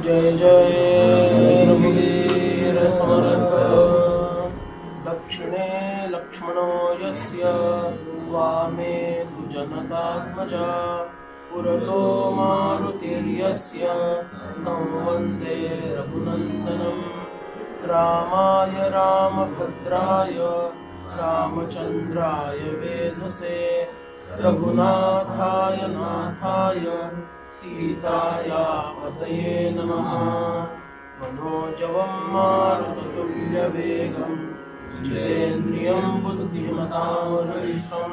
जय जय रघुवीर समर्थ। दक्षिणे लक्ष्मणो यस्य वामे तु जनकात्मजा पुरतो मारुतिर्यस्य तं वन्दे रघुनन्दनं। रामाय रामभद्राय रामचन्द्राय वेधसे रघुनाथाय नाथाय सीताया पतये नमः। मनोजवं मारुततुल्यवेगं जितेन्द्रियं बुद्धिमतां वरिष्ठं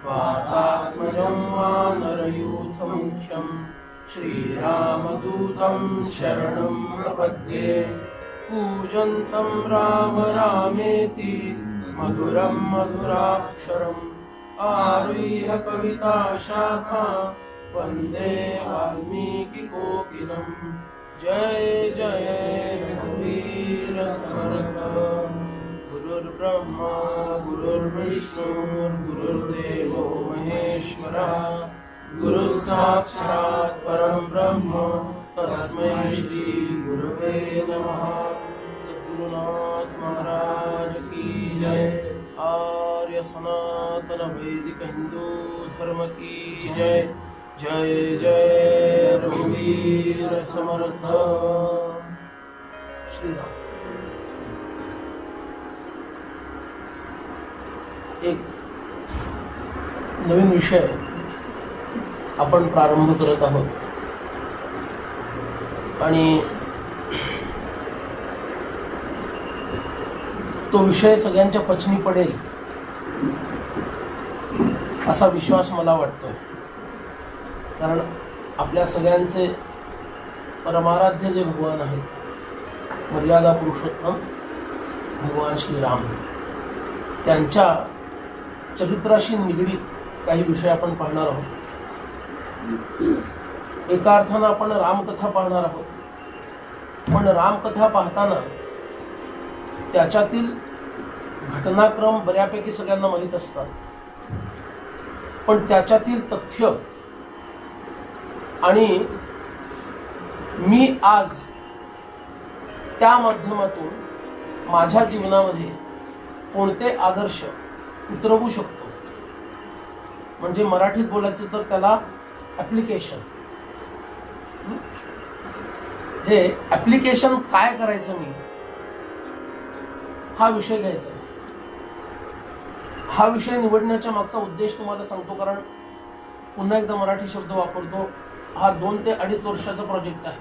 वातात्मजं वानरयूथमुख्यं श्रीरामदूतं शरणं प्रपद्ये। पूजन्तं राम रामेति मधुरं मधुराक्षरम् आरुह्य कविताशाखा वन्दे वाल्मीकिकोकिलं। जय जय रघुवीर समर्थ। गुरुर्ब्रह्मा गुरुर्विष्णुर्गुरुर्देवो महेश्वरः गुरुः साक्षात् परं ब्रह्म तस्मै श्री गुरवे नमः। सद्गुरुनाथ महाराज की जय। आर्य सनातन वैदिक हिंदू धर्म की जय। जय जय रघुवीर समर्थ। श्रीराम। एक नवीन विषय आपण प्रारंभ करत आहोत आणि तो विषय सगळ्यांच्या पचनी पडेल असा विश्वास मला वाटतोय। कारण आपल्या सगळ्यांचे परमाराध्य जे भगवान आहेत, मर्यादा पुरुषोत्तम भगवान श्रीराम, त्यांच्या चरित्राशी निगडीत काही विषय आपण पाहणार आहोत। एका अर्थानं आपण रामकथा पाहणार आहोत, पण रामकथा पाहताना त्याच्यातील घटनाक्रम बऱ्यापैकी सगळ्यांना माहीत असतात, पण त्याच्यातील तथ्य आणि मी आज त्या माध्यमातून माझ्या जीवनामध्ये कोणते आदर्श उतरवू शकतो, म्हणजे मराठीत बोलायचं तर त्याला ऍप्लिकेशन। हे ऍप्लिकेशन काय करायचं मी, हा विषय घ्यायचा। हा विषय निवडण्याच्या मागचा उद्देश तुम्हाला सांगतो, कारण पुन्हा एकदा मराठी शब्द वापरतो। हा 2 ते 2.5 वर्षाचा प्रोजेक्ट आहे।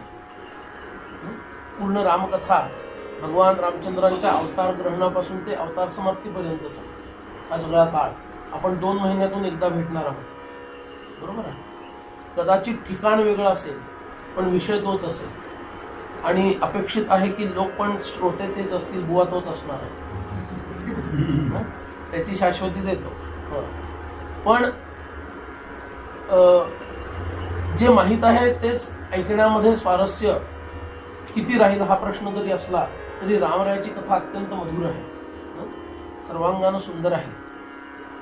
पूर्ण रामकथा भगवान रामचंद्रांच्या अवतार ग्रहणापासून ते अवतार समाप्तीपर्यंतचा हा सगळा काळ आपण 2 महिन्यातून एकदा भेटणार आहोत, बरोबर आहे। कदाचित ठिकाण वेगळं असेल पण विषय तोच असेल, आणि अपेक्षित आहे की लोक पण श्रोते तेच असतील, बुवा तोच असणार आहे, त्याची शाश्वती देतो। पण जे माहीत आहे तेच ऐकण्यामध्ये स्वारस्य किती राहील हा प्रश्न जरी असला तरी रामरायाची कथा अत्यंत मधुर आहे, सर्वांगानं सुंदर आहे।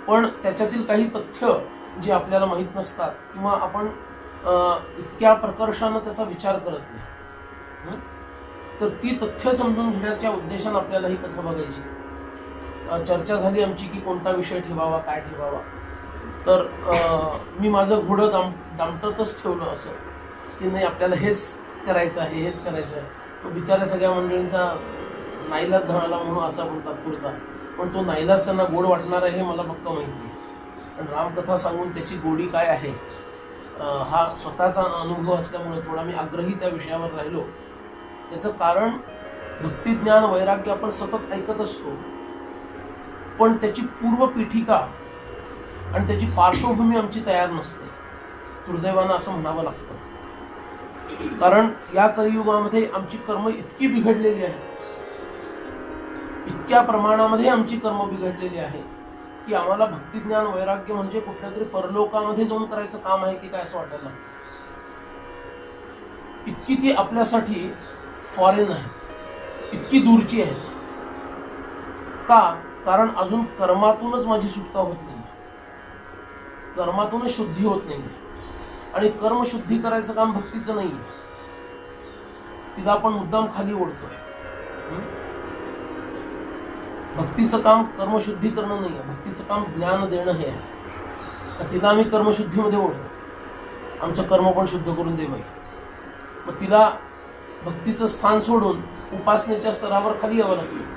पण त्याच्यातील काही तथ्य जे आपल्याला माहीत नसतात किंवा आपण इतक्या प्रकर्षानं त्याचा विचार करत नाही, तर ती तथ्य समजून घेण्याच्या उद्देशाने आपल्याला ही कथा बघायची। चर्चा झाली आमची की कोणता विषय ठेवावा, काय ठेवावा, तर मी माझं घोडं दामटतच ठेवलं असं की नाही आपल्याला हेच करायचं आहे, हेच करायचं आहे। तो बिचाऱ्या सगळ्या मंडळींचा नाईलाज झाला म्हणून असा बोलतात पुरता, पण तो नाईलाज त्यांना गोड वाटणार आहे हे मला पक्क माहिती आहे। पण रामकथा सांगून त्याची गोडी काय आहे हा स्वतःचा अनुभव असल्यामुळे थोडा मी आग्रही त्या विषयावर राहिलो। त्याचं कारण भक्ती, ज्ञान, वैराग्य आपण सतत ऐकत असतो, पण त्याची पूर्वपीठिका आणि त्याची पार्श्वभूमी आमची तयार नसते, दुर्दैवानं असं म्हणावं लागतं। कारण या कलियुगामध्ये आमची कर्म इतकी बिघडलेली आहेत, इतक्या प्रमाणामध्ये आमची कर्म बिघडलेली आहे की आम्हाला भक्ती, ज्ञान, वैराग्य म्हणजे कुठल्या तरी परलोकामध्ये जाऊन करायचं काम आहे की काय असं वाटायला, इतकी ती आपल्यासाठी फॉरेन आहे, इतकी दूरची आहे। का? कारण अजून कर्मातूनच माझी सुटका होत नाही, कर्मातूनच शुद्धी होत नाही, आणि कर्म शुद्धी करायचं काम भक्तीचं नाही। तिला आपण मुद्दाम खाली ओढतोय. भक्तीचं काम कर्मशुद्धी करणं नाही आहे, भक्तीचं काम ज्ञान देणं हे आहे. तिला आम्ही कर्मशुद्धीमध्ये ओढतो, आमचं कर्म पण शुद्ध करून दे बाई. मग तिला भक्तीचं स्थान सोडून उपासनेच्या स्तरावर खाली यावं लागतं.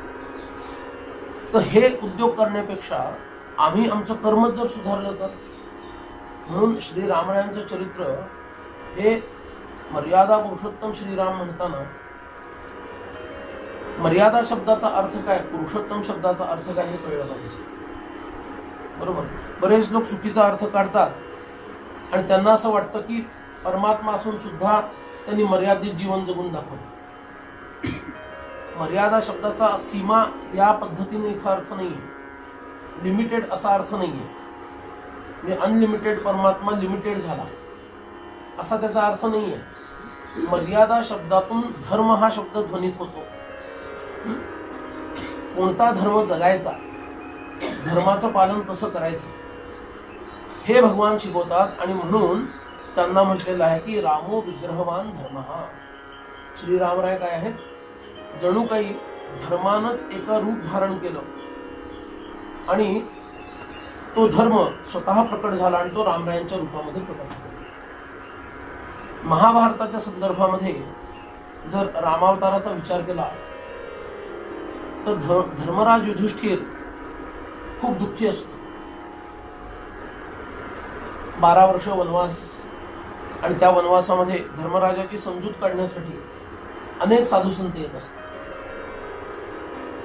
तर हे उद्योग करण्यापेक्षा आम्ही आमचं कर्मच जर सुधारलं तर. म्हणून श्री रामरायांचं चरित्र हे मर्यादा पुरुषोत्तम श्रीराम म्हणताना मर्यादा शब्दाचा अर्थ काय, पुरुषोत्तम शब्दाचा अर्थ काय हे कळलं पाहिजे. बरोबर. बरेच लोक चुकीचा अर्थ काढतात आणि त्यांना असं वाटतं की परमात्मा असून सुद्धा त्यांनी मर्यादित जीवन जगून दाखवलं. मर्यादा शब्दाचा सीमा या पद्धतीने इथं अर्थ नाहीये, लिमिटेड असा अर्थ नाहीये. म्हणजे अनलिमिटेड परमात्मा लिमिटेड झाला असा त्याचा अर्थ नाहीये. मर्यादा शब्दातून धर्म हा शब्द ध्वनित होतो. कोणता धर्म जगायचा, धर्माचं पालन कसं करायचं हे भगवान शिकवतात. आणि म्हणून त्यांना म्हटलेलं आहे की रामो विग्रहवान धर्म. श्रीरामराय काय आहेत, जणू काही धर्मानंच एका रूप धारण केलं आणि तो धर्म स्वतः प्रकट झाला आणि तो रामरायांच्या रूपामध्ये प्रकट झाला. महाभारताच्या संदर्भामध्ये जर रामावताराचा विचार केला तर धर्मराज युधिष्ठिर खूप दुःखी असतो. 12 वर्ष वनवास आणि त्या वनवासामध्ये धर्मराजाची समजूत काढण्यासाठी अनेक साधू संत येत असतात.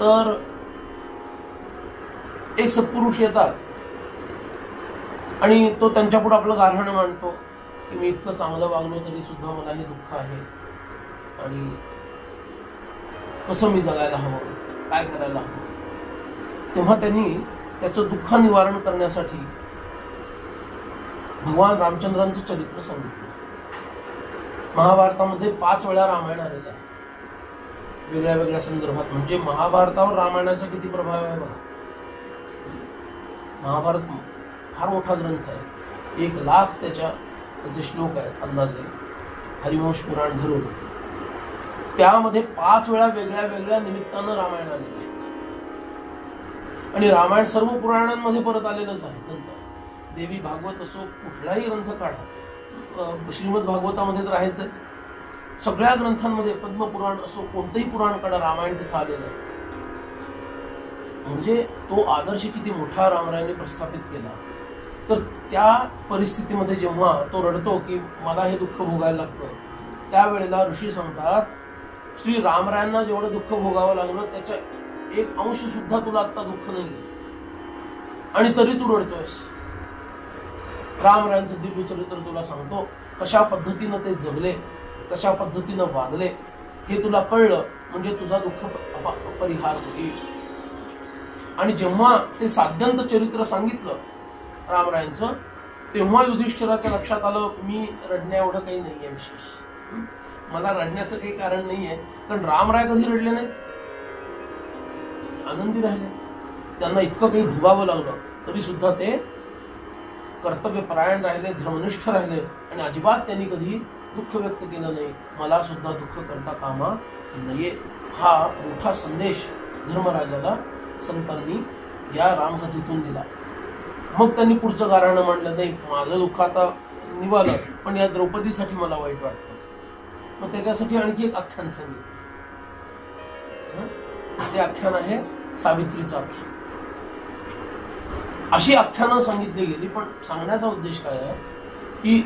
तर एक सत्पुरुष येतात आणि तो त्यांच्या पुढे आपलं गारहाण मांडतो की मी इतकं चांगलं वागलो तरी सुद्धा मला हे दुःख आहे आणि कसं मी जगायला हवं, काय करायला हवं. तेव्हा त्यांनी त्याचं दुःख निवारण करण्यासाठी भगवान रामचंद्रांचं चरित्र सांगितलं. महाभारतामध्ये 5 वेळा रामायण आलेलं आहे वेगळ्या वेगळ्या संदर्भात. म्हणजे महाभारतावर रामायणाचा किती प्रभाव आहे बघा. महाभारत फार मोठा ग्रंथ आहे, 1,00,000 त्याचे श्लोक आहेत अंदाजे, हरिवंश पुराण धरून. त्यामध्ये 5 वेळा वेगळ्या वेगळ्या निमित्तानं रामायण आलेलं आहे. आणि रामायण सर्व पुराणांमध्ये परत आलेलंच आहे. नंतर देवी भागवत असो, कुठलाही ग्रंथ काढा, श्रीमद भागवतामध्ये तर आहेच आहे, सगळ्या ग्रंथांमध्ये पद्मपुराण असो, कोणतंही पुराण काढा, रामायण तिथं आलेलं आहे. म्हणजे तो आदर्श किती मोठा रामरायांनी प्रस्थापित केला. तर त्या परिस्थितीमध्ये जेव्हा तो रडतो की मला हे दुःख भोगायला लागतं, त्यावेळेला ऋषी सांगतात श्री रामरायांना जेवढं दुःख भोगावं लागलं त्याच्या 1 अंश सुद्धा तुला आता दुःख नाही आणि तरी तू रडतोयस. रामरायांचं दिव्य चरित्र तुला सांगतो, कशा पद्धतीनं ते जगले, कशा पद्धतीनं वागले हे तुला कळलं म्हणजे तुझा दुःख परिहार होईल. आणि जेव्हा ते साध्यंत चरित्र सांगितलं रामरायांचं, तेव्हा युधिष्ठिराच्या लक्षात आलं मी रडण्या एवढं काही नाहीये विशेष, मला रडण्याचं काही कारण नाहीये. कारण रामराय कधी रडले नाहीत, आनंदी राहिले. त्यांना इतकं काही भोगावं लागलं तरी सुद्धा ते कर्तव्यपरायण राहिले, धर्मनिष्ठ राहिले आणि अजिबात त्यांनी कधी दुःख व्यक्त केलं नाही. मला सुद्धा दुःख करता कामा नये, हा मोठा संदेश धर्मराजाला संतांनी या रामकथेतून दिला. मग त्यांनी पुढचं गारहाण मांडलं, नाही माझं दुःख आता निवालं पण या द्रौपदीसाठी मला वाईट वाटतं. मग त्याच्यासाठी आणखी एक आख्यान सांगितलं. ते आख्यान आहे सावित्रीचं आख्यान. अशी आख्यानं सांगितली गेली. पण सांगण्याचा उद्देश काय आहे की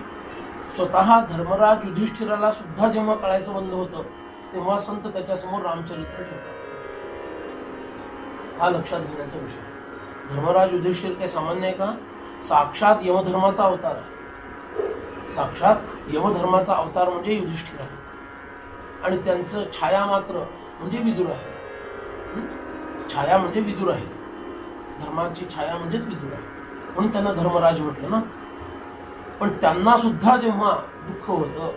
स्वतः धर्मराज युधिष्ठिराला सुद्धा जेव्हा कळायचं बंद होतं तेव्हा संत त्याच्यासमोर रामचरित्र ठेवतात. हा लक्षात घेण्याचा विषय. धर्मराज युधिष्ठिर काही सामान्य आहे का? साक्षात यमधर्माचा अवतार आहे. साक्षात यमधर्माचा अवतार म्हणजे युधिष्ठिर आहे आणि त्यांचं छाया मात्र म्हणजे विदुर आहे. छाया म्हणजे विदुर आहे, धर्माची छाया म्हणजेच विदुर आहे, म्हणून त्यांना धर्मराज म्हटलं ना. पण त्यांना सुद्धा जेव्हा दुःख होतं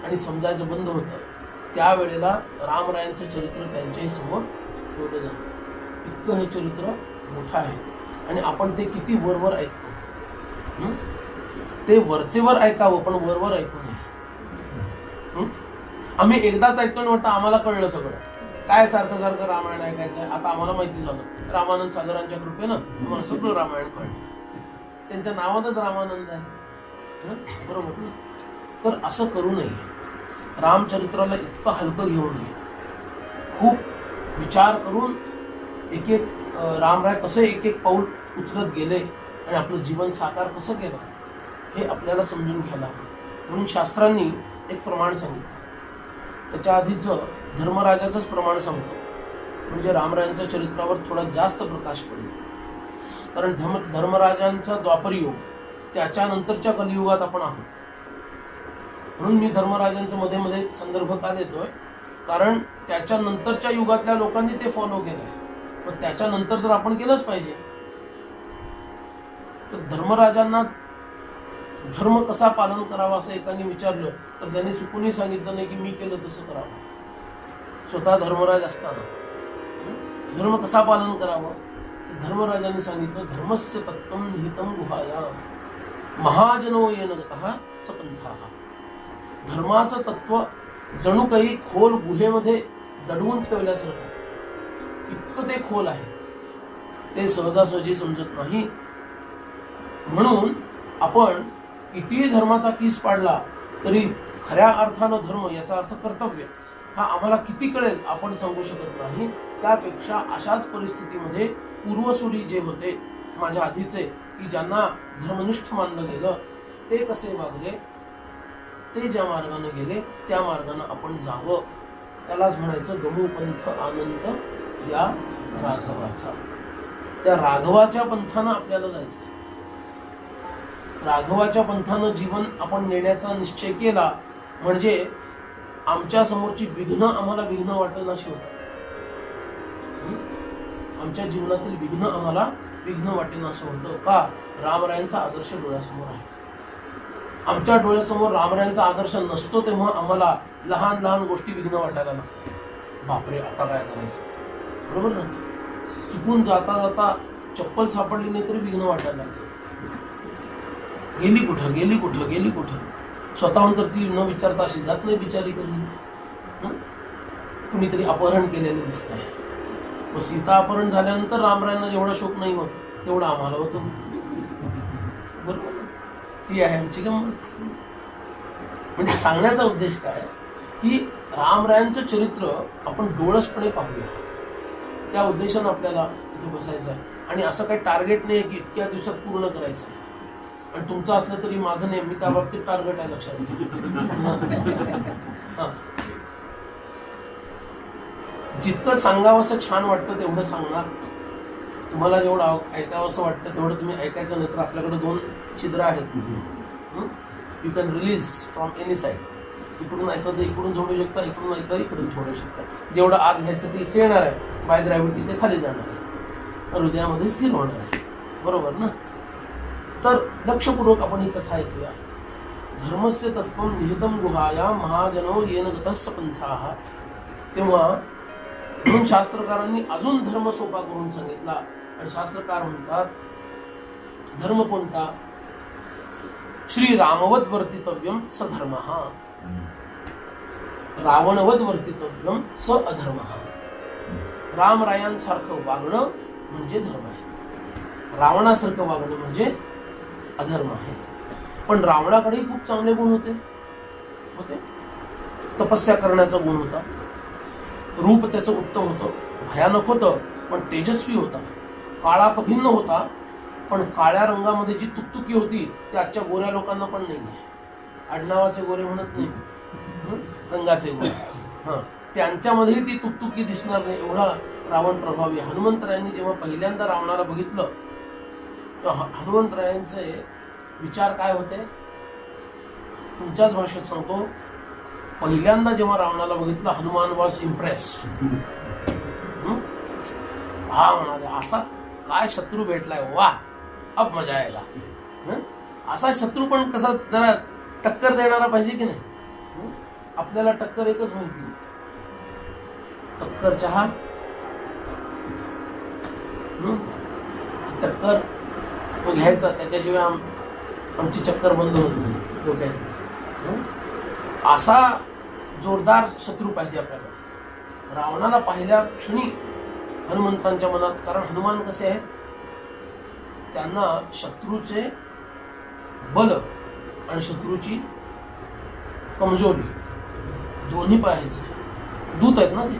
आणि समजायचं बंद होतं त्यावेळेला रामरायांचं चरित्र त्यांच्याही समोर ठेवलं जातं. इतकं हे चरित्र मोठं आहे आणि आपण ते किती वरवर ऐकतो. ते वरचेवर ऐकावं पण वरवर ऐकू नये. आम्ही एकदाच ऐकतो आणि वाटतं आम्हाला कळलं सगळं. काय सारखं सारखं रामायण ऐकायचंय, आता आम्हाला माहिती झालं रामानंद सागरांच्या कृपेनं आम्हाला सगळं रामायण कळलं. त्यांच्या नावातच रामानंद आहे, बरोबर ना. तर असं करू नये. रामचरित्राला इतकं हलकं घेऊ नये. खूप विचार करून एक एक रामराय कसे एक एक पाऊल उचलत गेले आणि आपलं जीवन साकार कसं केलं हे आपल्याला समजून घ्यायला हवं. म्हणून शास्त्रांनी एक प्रमाण सांगितलं. त्याच्या आधीचं धर्मराजाचंच प्रमाण सांगतो, म्हणजे रामरायांच्या चरित्रावर थोडा जास्त प्रकाश पडेल. कारण धर्मराजांचा द्वापर युग, त्याच्यानंतरच्या कलियुगात आपण आहोत. म्हणून मी धर्मराजांचा मध्ये मध्ये संदर्भ का देतोय, कारण त्याच्यानंतरच्या युगातल्या लोकांनी ते फॉलो केलंय, पण त्याच्यानंतर तर आपण केलंच पाहिजे. तर धर्मराजांना धर्म कसा पालन करावा असं एकाने विचारलं तर त्यांनी चुकूनही सांगितलं नाही की मी केलं तसं करावं. स्वतः धर्मराज असताना धर्म कसा पालन करावं, धर्मराजांनी सांगितलं धर्मस्य तत्त्वं निहितं गुहायां महाजनो येन गतः सपंथाः. धर्माचं तत्व जणू काही खोल गुहेमध्ये दडवून ठेवल्यासारखं, इतकं ते खोल आहे, ते सहजासहजी समजत नाही. म्हणून आपण कितीही धर्माचा कीस पाडला तरी खऱ्या अर्थानं धर्म याचा अर्थ कर्तव्य हा आम्हाला किती कळेल आपण सांगू शकत नाही. त्यापेक्षा अशाच परिस्थितीमध्ये पूर्वसुरी जे होते माझ्या आधीचे, की ज्यांना धर्मनिष्ठ मानलं गेलं, ते कसे वागले, ते ज्या मार्गाने गेले त्या मार्गाने आपण जावं. त्यालाच म्हणायचं गमू पंथ आनंद या राघवाचा. त्या राघवाच्या पंथानं आपल्याला जायचं. राघवाच्या पंथानं जीवन आपण नेण्याचा निश्चय केला म्हणजे आमच्या समोरची विघ्न आम्हाला विघ्न वाटेनाशी होतात. आमच्या जीवनातील विघ्न आम्हाला विघ्न वाटेनासं होतं. का? रामरायांचा आदर्श डोळ्यासमोर आहे. आमच्या डोळ्यासमोर रामरायांचा आदर्श नसतो तेव्हा आम्हाला लहान लहान गोष्टी विघ्न वाटायला लागतात. बापरे, आता काय करायचं, बरोबर ना. चुकून जाता जाता चप्पल सापडली नाही तरी विघ्न वाटायला लागतं. गेली कुठं गेली कुठं गेली कुठं, स्वतःहून तर ती न विचारता अशी जात नाही बिचारी कधी. कुणीतरी अपहरण केलेलं दिसतंय. मग सीता अपहरण झाल्यानंतर रामरायांना जेवढा शोक नाही होत तेवढा आम्हाला होतो, बरोबर. ती आहे आमची गंमत. म्हणजे सांगण्याचा उद्देश काय की रामरायांचं चरित्र आपण डोळसपणे पाहूया, त्या उद्देशानं आपल्याला इथे बसायचं आहे. आणि असं काही टार्गेट नाही की इतक्या दिवसात पूर्ण करायचं आहे. आणि तुमचं असलं तरी माझं नाही, मी त्या बाबतीत टार्गेट आहे, लक्षात घ्या. जितकं सांगावं असं छान वाटतं तेवढं सांगणार. तुम्हाला जेवढं ऐकावं असं वाटतं तेवढं तुम्ही ऐकायचं. नाही तर आपल्याकडे 2 छिद्र आहेत. You can release from any side. इकडून ऐकतं इकडून सोडू शकता, इकडून ऐकतं इकडून सोडू शकता. जेवढं आत घ्यायचं ते इथे येणार आहे, बाय ग्रॅव्हिटी ते खाली जाणार आहे, हृदयामध्ये स्थिर होणार आहे, बरोबर ना. तर लक्षपूर्वक आपण ही कथा ऐकूया. धर्मस्य तत्त्वं निहितं गुहायां महाजनो येन गतः सपंथाः. तेव्हा म्हणून शास्त्रकारांनी अजून धर्म सोपा करून सांगितला. आणि शास्त्रकार म्हणतात धर्म कोणता? श्री रामवद वर्तितव्यम स धर्मः, रावणवद वर्तितव्यम स अधर्मः. रामरायांसारखं वागणं म्हणजे धर्म आहे, रावणासारखं वागणं म्हणजे अधर्म आहे. पण रावणाकडेही खूप चांगले गुण होते. तपस्या करण्याचा गुण होता, रूप त्याचं उत्तम होतं, भयानक होतं पण तेजस्वी होता, काळा भिन्न होता. पण काळ्या रंगामध्ये जी तुकतुकी होती ती आजच्या गोऱ्या लोकांना पण नाही. आडनावाचे गोरे म्हणत नाही, रंगाचे गोरे, त्यांच्यामध्येही ती तुकतुकी दिसणार नाही, एवढा रावण प्रभावी. हनुमंतरायांनी जेव्हा पहिल्यांदा रावणाला बघितलं तेव्हा हनुमंतरायांचे विचार काय होते तुमच्याच भाषेत सांगतो. पहिल्यांदा जेव्हा रावणाला बघितलं हनुमान वॉज इम्प्रेस्ड. हा म्हणाले असा काय शत्रू भेटलाय, वा अब मजा आएगा. असा शत्रू पण कसा जरा टक्कर देणारा पाहिजे की नाही. आपल्याला टक्कर एकच माहिती, टक्कर चहा, टक्कर तो घ्यायचा, त्याच्याशिवाय आमची चक्कर बंद होत नाही डोक्यात. असा जोरदार शत्रू पाहिजे आपल्याला. रावणाला पाहिल्या क्षणी हनुमंतांच्या मनात, कारण हनुमान कसे आहेत, त्यांना शत्रूचे बल आणि शत्रूची कमजोरी दोन्ही पाहायचे. दूत आहेत ना ते,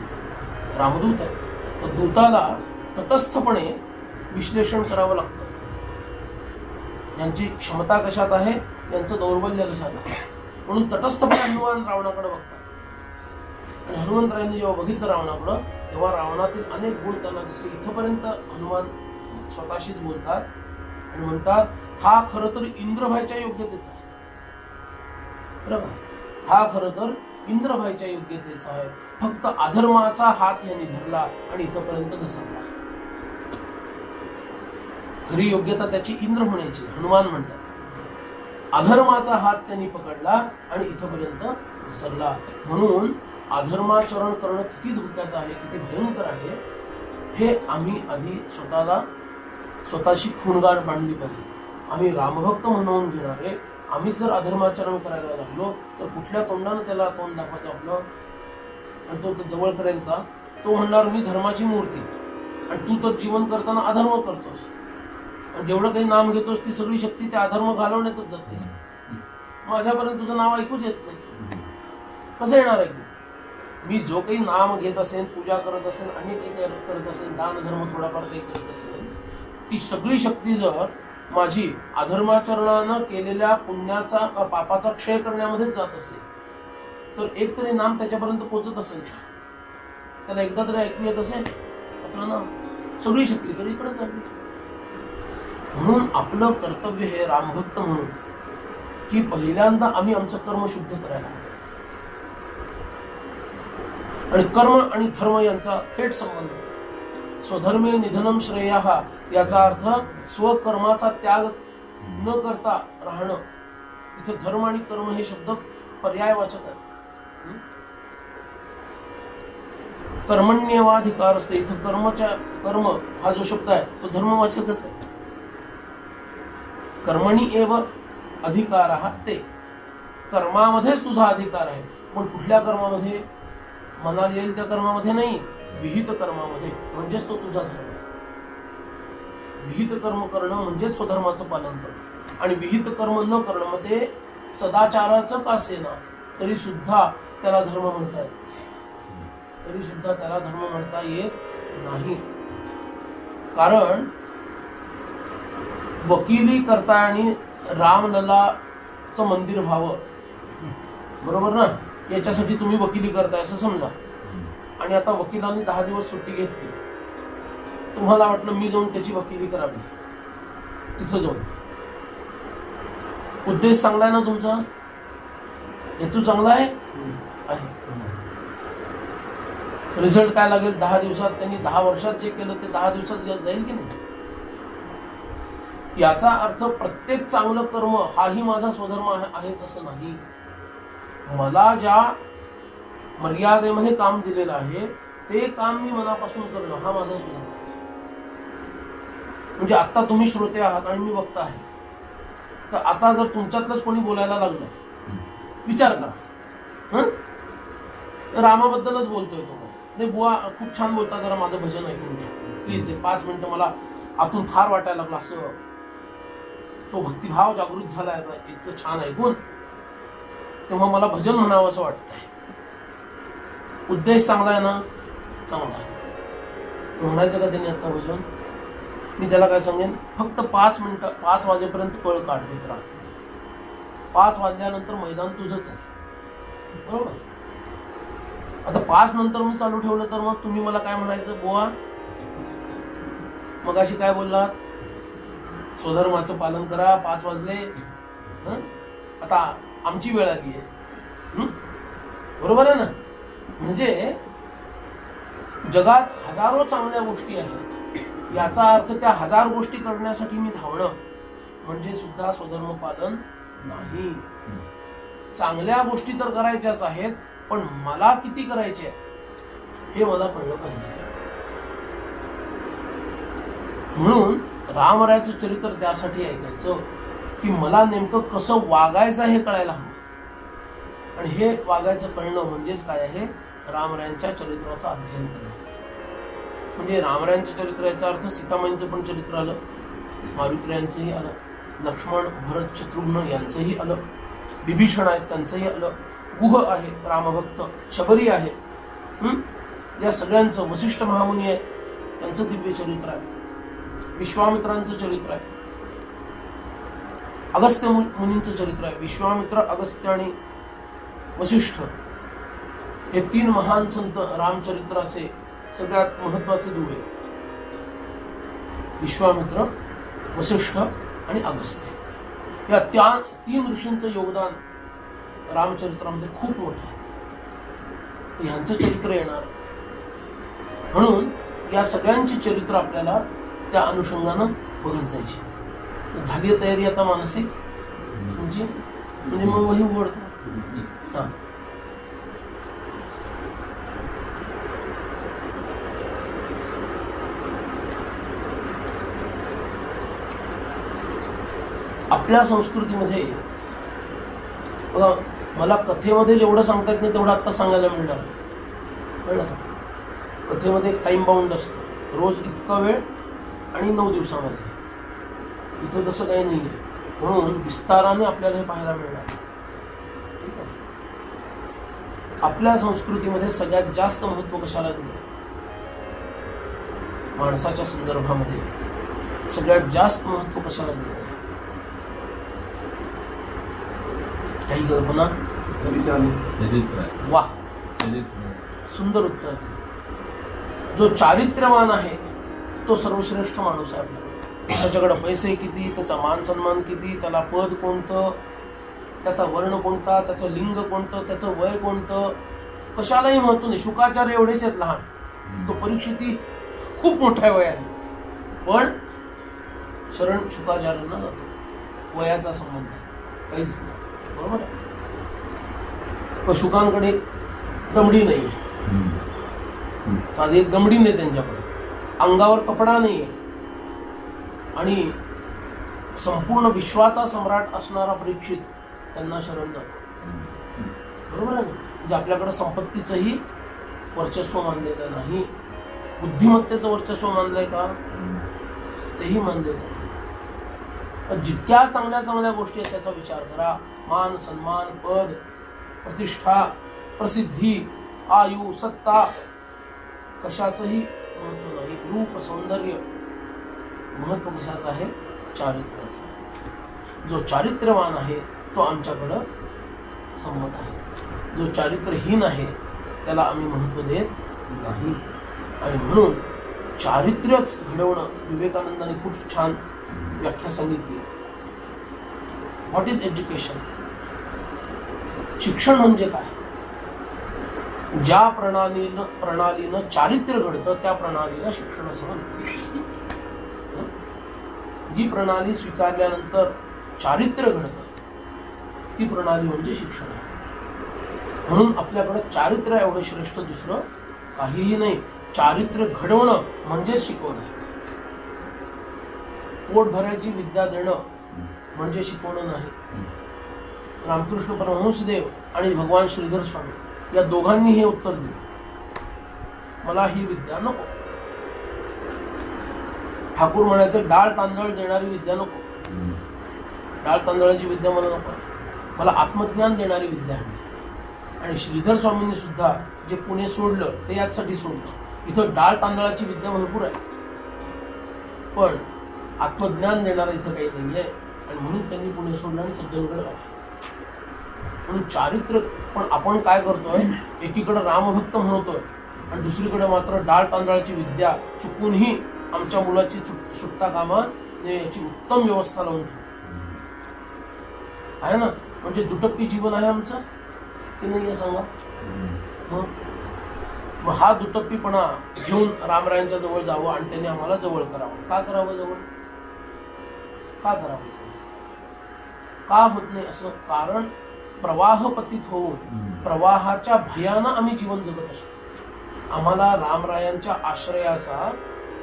रामदूत आहेत. तर दूताला तटस्थपणे विश्लेषण करावं लागतं. यांची क्षमता कशात आहे, यांचं दौर्बल्य कशात आहे, म्हणून तटस्थपणे हनुमान रावणाकडे बघतात. आणि हनुमंतरायांनी जेव्हा बघितलं रावणाकडं, तेव्हा रावणातील अनेक गुण त्यांना दिसले. इथपर्यंत हनुमान स्वतःशीच बोलतात आणि म्हणतात, हा खरं तर इंद्र व्हायच्या योग्यतेचा आहे. बरोबर, हा खरं तर इंद्र व्हायच्या योग्यतेचा आहे. फक्त अधर्माचा हात यांनी धरला आणि इथपर्यंत घसरला. खरी योग्यता त्याची इंद्र होण्याची. हनुमान म्हणतात, अधर्माचा हात त्यांनी पकडला आणि इथपर्यंत घसरला. म्हणून अधर्माचरण करणं किती धोक्याचं आहे, किती भयंकर आहे, हे आम्ही आधी स्वतःशी खूणगाठ बांधली पाहिजे. आम्ही रामभक्त म्हणून घेणारे, आम्ही जर अधर्माचरण करायला लागलो तर कुठल्या तोंडानं त्याला तोंड दाखवायचं आपलं, आणि तो जवळ करेल का? तो म्हणणार मी धर्माची मूर्ती, आणि तू तर जीवन करताना अधर्म करतोस, आणि जेवढं काही नाम घेतोस ती सगळी शक्ती त्या अधर्म घालवण्यातच जाते. माझ्यापर्यंत तुझं नाव ऐकूच येत नाही. कसं येणार ऐकू? मी जो काही नाम घेत असेल, पूजा करत असेल, आणि काही करत असेल, दान धर्म थोडाफार काही करत असेल, ती सगळी शक्ती जर माझी अधर्माचरणानं केलेल्या पुण्याचा पापाचा क्षय करण्यामध्येच जात असेल, तर एक तरी नाम त्याच्यापर्यंत पोहोचत असेल, त्याला एकदा तरी ऐकू येत असेल आपलं नाम, सगळी शक्ती तरी इकडे जावी. म्हणून आपलं कर्तव्य हे रामभक्त म्हणून की पहिल्यांदा आम्ही आमचं कर्म शुद्ध करायला, आणि कर्म आणि धर्म यांचा थेट संबंध. स्वधर्मे निधनम श्रेयः, याचा अर्थ स्वकर्माचा त्याग न करता राहणं. इथे धर्म आणि कर्म हे शब्द पर्यायवाचक आहेत. कर्मण्येवाधिकार असते, इथं कर्म हा जो शब्द आहे तो धर्मवाचकच आहे. कर्मणी एव अधिकार ते, कर्मामध्येच तुझा अधिकार आहे. पण कुठल्या कर्मामध्ये? मनाला येईल त्या कर्मामध्ये नाही, विहित कर्मामध्ये, म्हणजेच तो तुझा धर्म. विहित कर्म करणं म्हणजेच स्वधर्माचं पालन करणं. आणि विहित कर्म न करणं मध्ये सदाचाराचं का असेना तरी सुद्धा त्याला धर्म म्हणता येत, तरी सुद्धा त्याला धर्म म्हणता येत नाही. कारण वकिली करता आणि रामललाचं मंदिर व्हावं, बरोबर ना, याच्यासाठी तुम्ही वकिली करताय असं समजा. आणि आता वकिलांनी 10 दिवस सुट्टी घेतली, तुम्हाला वाटलं मी जाऊन त्याची वकिली करावी, तिथं जाऊन. उद्देश चांगला आहे ना तुमचा, हेतू चांगला आहे. रिझल्ट काय लागेल? 10 दिवसात. त्यांनी 10 वर्षात जे केलं ते 10 दिवसात जाईल की नाही? याचा अर्थ प्रत्येक चांगलं कर्म हाही माझा स्वधर्म आहेच असं नाही. मला ज्या मर्यादेमध्ये काम दिलेलं आहे ते काम मी मनापासून करणं हा माझा स्वधर्म. म्हणजे आता तुम्ही श्रोते आहात आणि मी वक्ता आहे, तर आता जर तुमच्यातलंच कोणी बोलायला लागलं, विचार करा, रामाबद्दलच बोलतोय तो, नाही बुवा खूप छान बोलता, जरा माझं भजन ऐकून घ्या प्लीज, 5 मिनिटं मला आतून फार वाटायला लागलं, असं तो भक्तिभाव जागृत झालाय इतकं छान ऐकून, तेव्हा मला भजन म्हणावं असं वाटतंय. उद्देश चांगला आहे ना? चांगला आहे. म्हणायचं का त्यांनी आता भजन? मी त्याला काय सांगेन, फक्त 5 मिनिटं, 5 वाजेपर्यंत कळ काढ मित्रा, 5 वाजल्यानंतर मैदान तुझंच आहे, बरोबर. आता 5 नंतर मी चालू ठेवलं तर मग तुम्ही मला काय म्हणायचं? बुवा मगाशी काय बोललात? स्वधर्माचं पालन करा, 5 वाजले, आता आमची वेळ आली आहे, बरोबर आहे ना. म्हणजे जगात हजारो चांगल्या गोष्टी आहेत, याचा अर्थ त्या 1000 गोष्टी करण्यासाठी मी धावणं म्हणजे सुद्धा स्वधर्म पालन नाही. चांगल्या गोष्टी तर करायच्याच आहेत, पण मला किती करायचे हे मला कळलं पाहिजे. म्हणून रामरायाचं चरित्र त्यासाठी ऐकायचं की मला नेमकं कसं वागायचं हे कळायला हवं. आणि हे वागायचं कळणं म्हणजेच काय आहे, रामरायांच्या चरित्राचा अध्ययन करणं. म्हणजे रामरायांचं चरित्र याचा अर्थ सीतामाईंचं पण चरित्र आलं, मारुतीरायांचंही आलं, लक्ष्मण भरत शत्रुघ्न यांचंही आलं, विभीषण आहेत त्यांचंही आलं, गुह आहे रामभक्त, शबरी आहे, या सगळ्यांचं, वसिष्ठ महामुनी आहे त्यांचं दिव्य चरित्र आहे, विश्वामित्रांचं चरित्र आहे, अगस्त्य मुनींचं चरित्र आहे. विश्वामित्र, अगस्त्य आणि वसिष्ठ हे 3 महान संत रामचरित्राचे सगळ्यात महत्वाचे दुवे. विश्वामित्र, वसिष्ठ आणि अगस्त्य या 3 ऋषींचं योगदान रामचरित्रामध्ये खूप मोठं आहे. ह्यांचं चरित्र येणार, म्हणून या सगळ्यांची चरित्र आपल्याला त्या अनुषंगानं बघत जायची. झाली तयारी आता मानसिक तुमची, म्हणजे मग वही उघडतो. हा, आपल्या संस्कृतीमध्ये बघा, मला कथेमध्ये जेवढं सांगता येत नाही तेवढं आता सांगायला मिळणार, कळलं का? कथेमध्ये टाइम बाउंड असतं, रोज इतका वेळ आणि 9 दिवसामध्ये. इथं तसं काही नाही आहे, म्हणून विस्ताराने आपल्याला हे पाहायला मिळणार. ठीक आहे. आपल्या संस्कृतीमध्ये सगळ्यात जास्त महत्व कशाला दिलं? माणसाच्या संदर्भामध्ये सगळ्यात जास्त महत्व कशाला दिलं? काही कल्पना? वा, सुंदर उत्तर. जो चारित्र्यवान आहे तो सर्वश्रेष्ठ माणूस आहे आपल्याला. त्याच्याकडे पैसे किती, त्याचा मान सन्मान किती, त्याला पद कोणतं, त्याचा वर्ण कोणता, त्याचं लिंग कोणतं, त्याचं वय कोणतं, कशालाही महत्व नाही. शुकाचार्य एवढेच आहेत लहान, तो परीक्षिती खूप मोठ्या वयाने, पण शरण शुकाचार्यांना जातो. वयाचा संबंध काहीच नाही, बरोबर आहे. पण शुकांकडे दमडी नाहीये, साधी एक दमडी नाही त्यांच्याकडे, अंगावर कपडा नाहीये, आणि संपूर्ण विश्वाचा सम्राट असणारा परीक्षित त्यांना शरण जातो, बरोबर आहे ना. म्हणजे आपल्याकडे संपत्तीचंही वर्चस्व मानलेलं नाही, बुद्धिमत्तेचं वर्चस्व मानलंय का? तेही मानलेलं नाही. जितक्या चांगल्या चांगल्या गोष्टी आहेत त्याचा विचार करा. मान सन्मान, पद, प्रतिष्ठा, प्रसिद्धी, आयु, सत्ता, कशाचंही महत्व नाही. रूप, सौंदर्य, महत्व कशाचं आहे? चारित्र्याचं. जो चारित्र्यवान आहे तो आमच्याकडं संमत आहे, जो चारित्र्यहीन आहे त्याला आम्ही महत्व देत नाही. आणि म्हणून चारित्र्यच घडवणं, विवेकानंदांनी खूप छान व्याख्या सांगितली. What is education? शिक्षण म्हणजे काय? ज्या प्रणालीनं चारित्र्य घडतं त्या प्रणालीला शिक्षण असं म्हणतात. जी प्रणाली स्वीकारल्यानंतर चारित्र्य घडतं ती प्रणाली म्हणजे शिक्षण आहे. म्हणून आपल्याकडे चारित्र्य एवढं श्रेष्ठ दुसरं काहीही नाही. चारित्र्य घडवणं म्हणजेच शिकवणं. पोट भरायची विद्या देणं म्हणजे शिकवणं नाही. रामकृष्ण परमहंसदेव आणि भगवान श्रीधर स्वामी या दोघांनी हे उत्तर दिलं, मला ही विद्या नको. ठाकूर म्हणायचं डाळ तांदळ देणारी विद्या नको, डाळ तांदळाची विद्या मला नको, मला आत्मज्ञान देणारी विद्या हवी. आणि श्रीधर स्वामींनी सुद्धा जे पुणे सोडलं ते यासाठी सोडलं. इथं डाळ तांदळाची विद्या भरपूर आहे, पण आत्मज्ञान देणारं इथं काही नाहीये. आणि म्हणून त्यांनी पुणे सोडलं आणि सज्जनगड गाठलं. म्हणून चारित्र्य, पण आपण काय करतोय, एकीकडे रामभक्त म्हणतोय आणि दुसरीकडे मात्र डाळ तांदळाची विद्या चुकूनही आमच्या मुलाची सुटता कामा याची उत्तम व्यवस्था लावून आहे ना. म्हणजे दुटप्पी जीवन आहे आमचं की नाही आहे सांगा. मग हा दुटप्पीपणा घेऊन रामरायांच्या जवळ जावं आणि त्यांनी आम्हाला जवळ करावं. का करावं जवळ? का करावं? का होत नाही असं? कारण प्रवाह पतित होऊन प्रवाहाच्या भयानं आम्ही जीवन जगत असतो. आम्हाला रामरायांच्या आश्रयाचा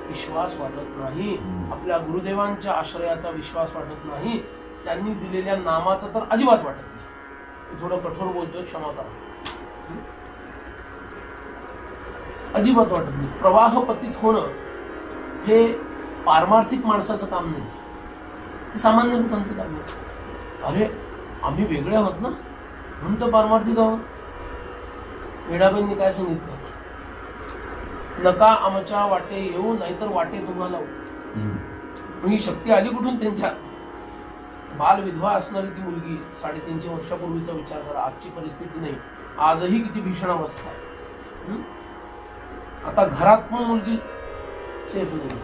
विश्वास वाटत नाही, आपल्या गुरुदेवांच्या आश्रयाचा विश्वास वाटत नाही, त्यांनी दिलेल्या नामाचा तर अजिबात वाटत नाही. थोडं कठोर बोलतोय, क्षमा करा. अजिबात वाटत नाही. प्रवाह पतित होणं हे पारमार्थिक माणसाचं काम नाही, हे सामान्य लोकांचं काम नाही. अरे आम्ही वेगळे आहोत ना, म्हणून तर पारमार्थिक आहोत. मीराबाईंनी काय सांगितलं, नका आमच्या वाटे येऊ, नाहीतर वाटे तुम्हाला. ही शक्ती आली कुठून त्यांच्या? बालविधवा असणारी ती मुलगी 350 वर्षापूर्वीचा विचार करा, आजची परिस्थिती नाही. आजही किती भीषण अवस्था आहे. आता घरात पण मुलगी सेफ नाही,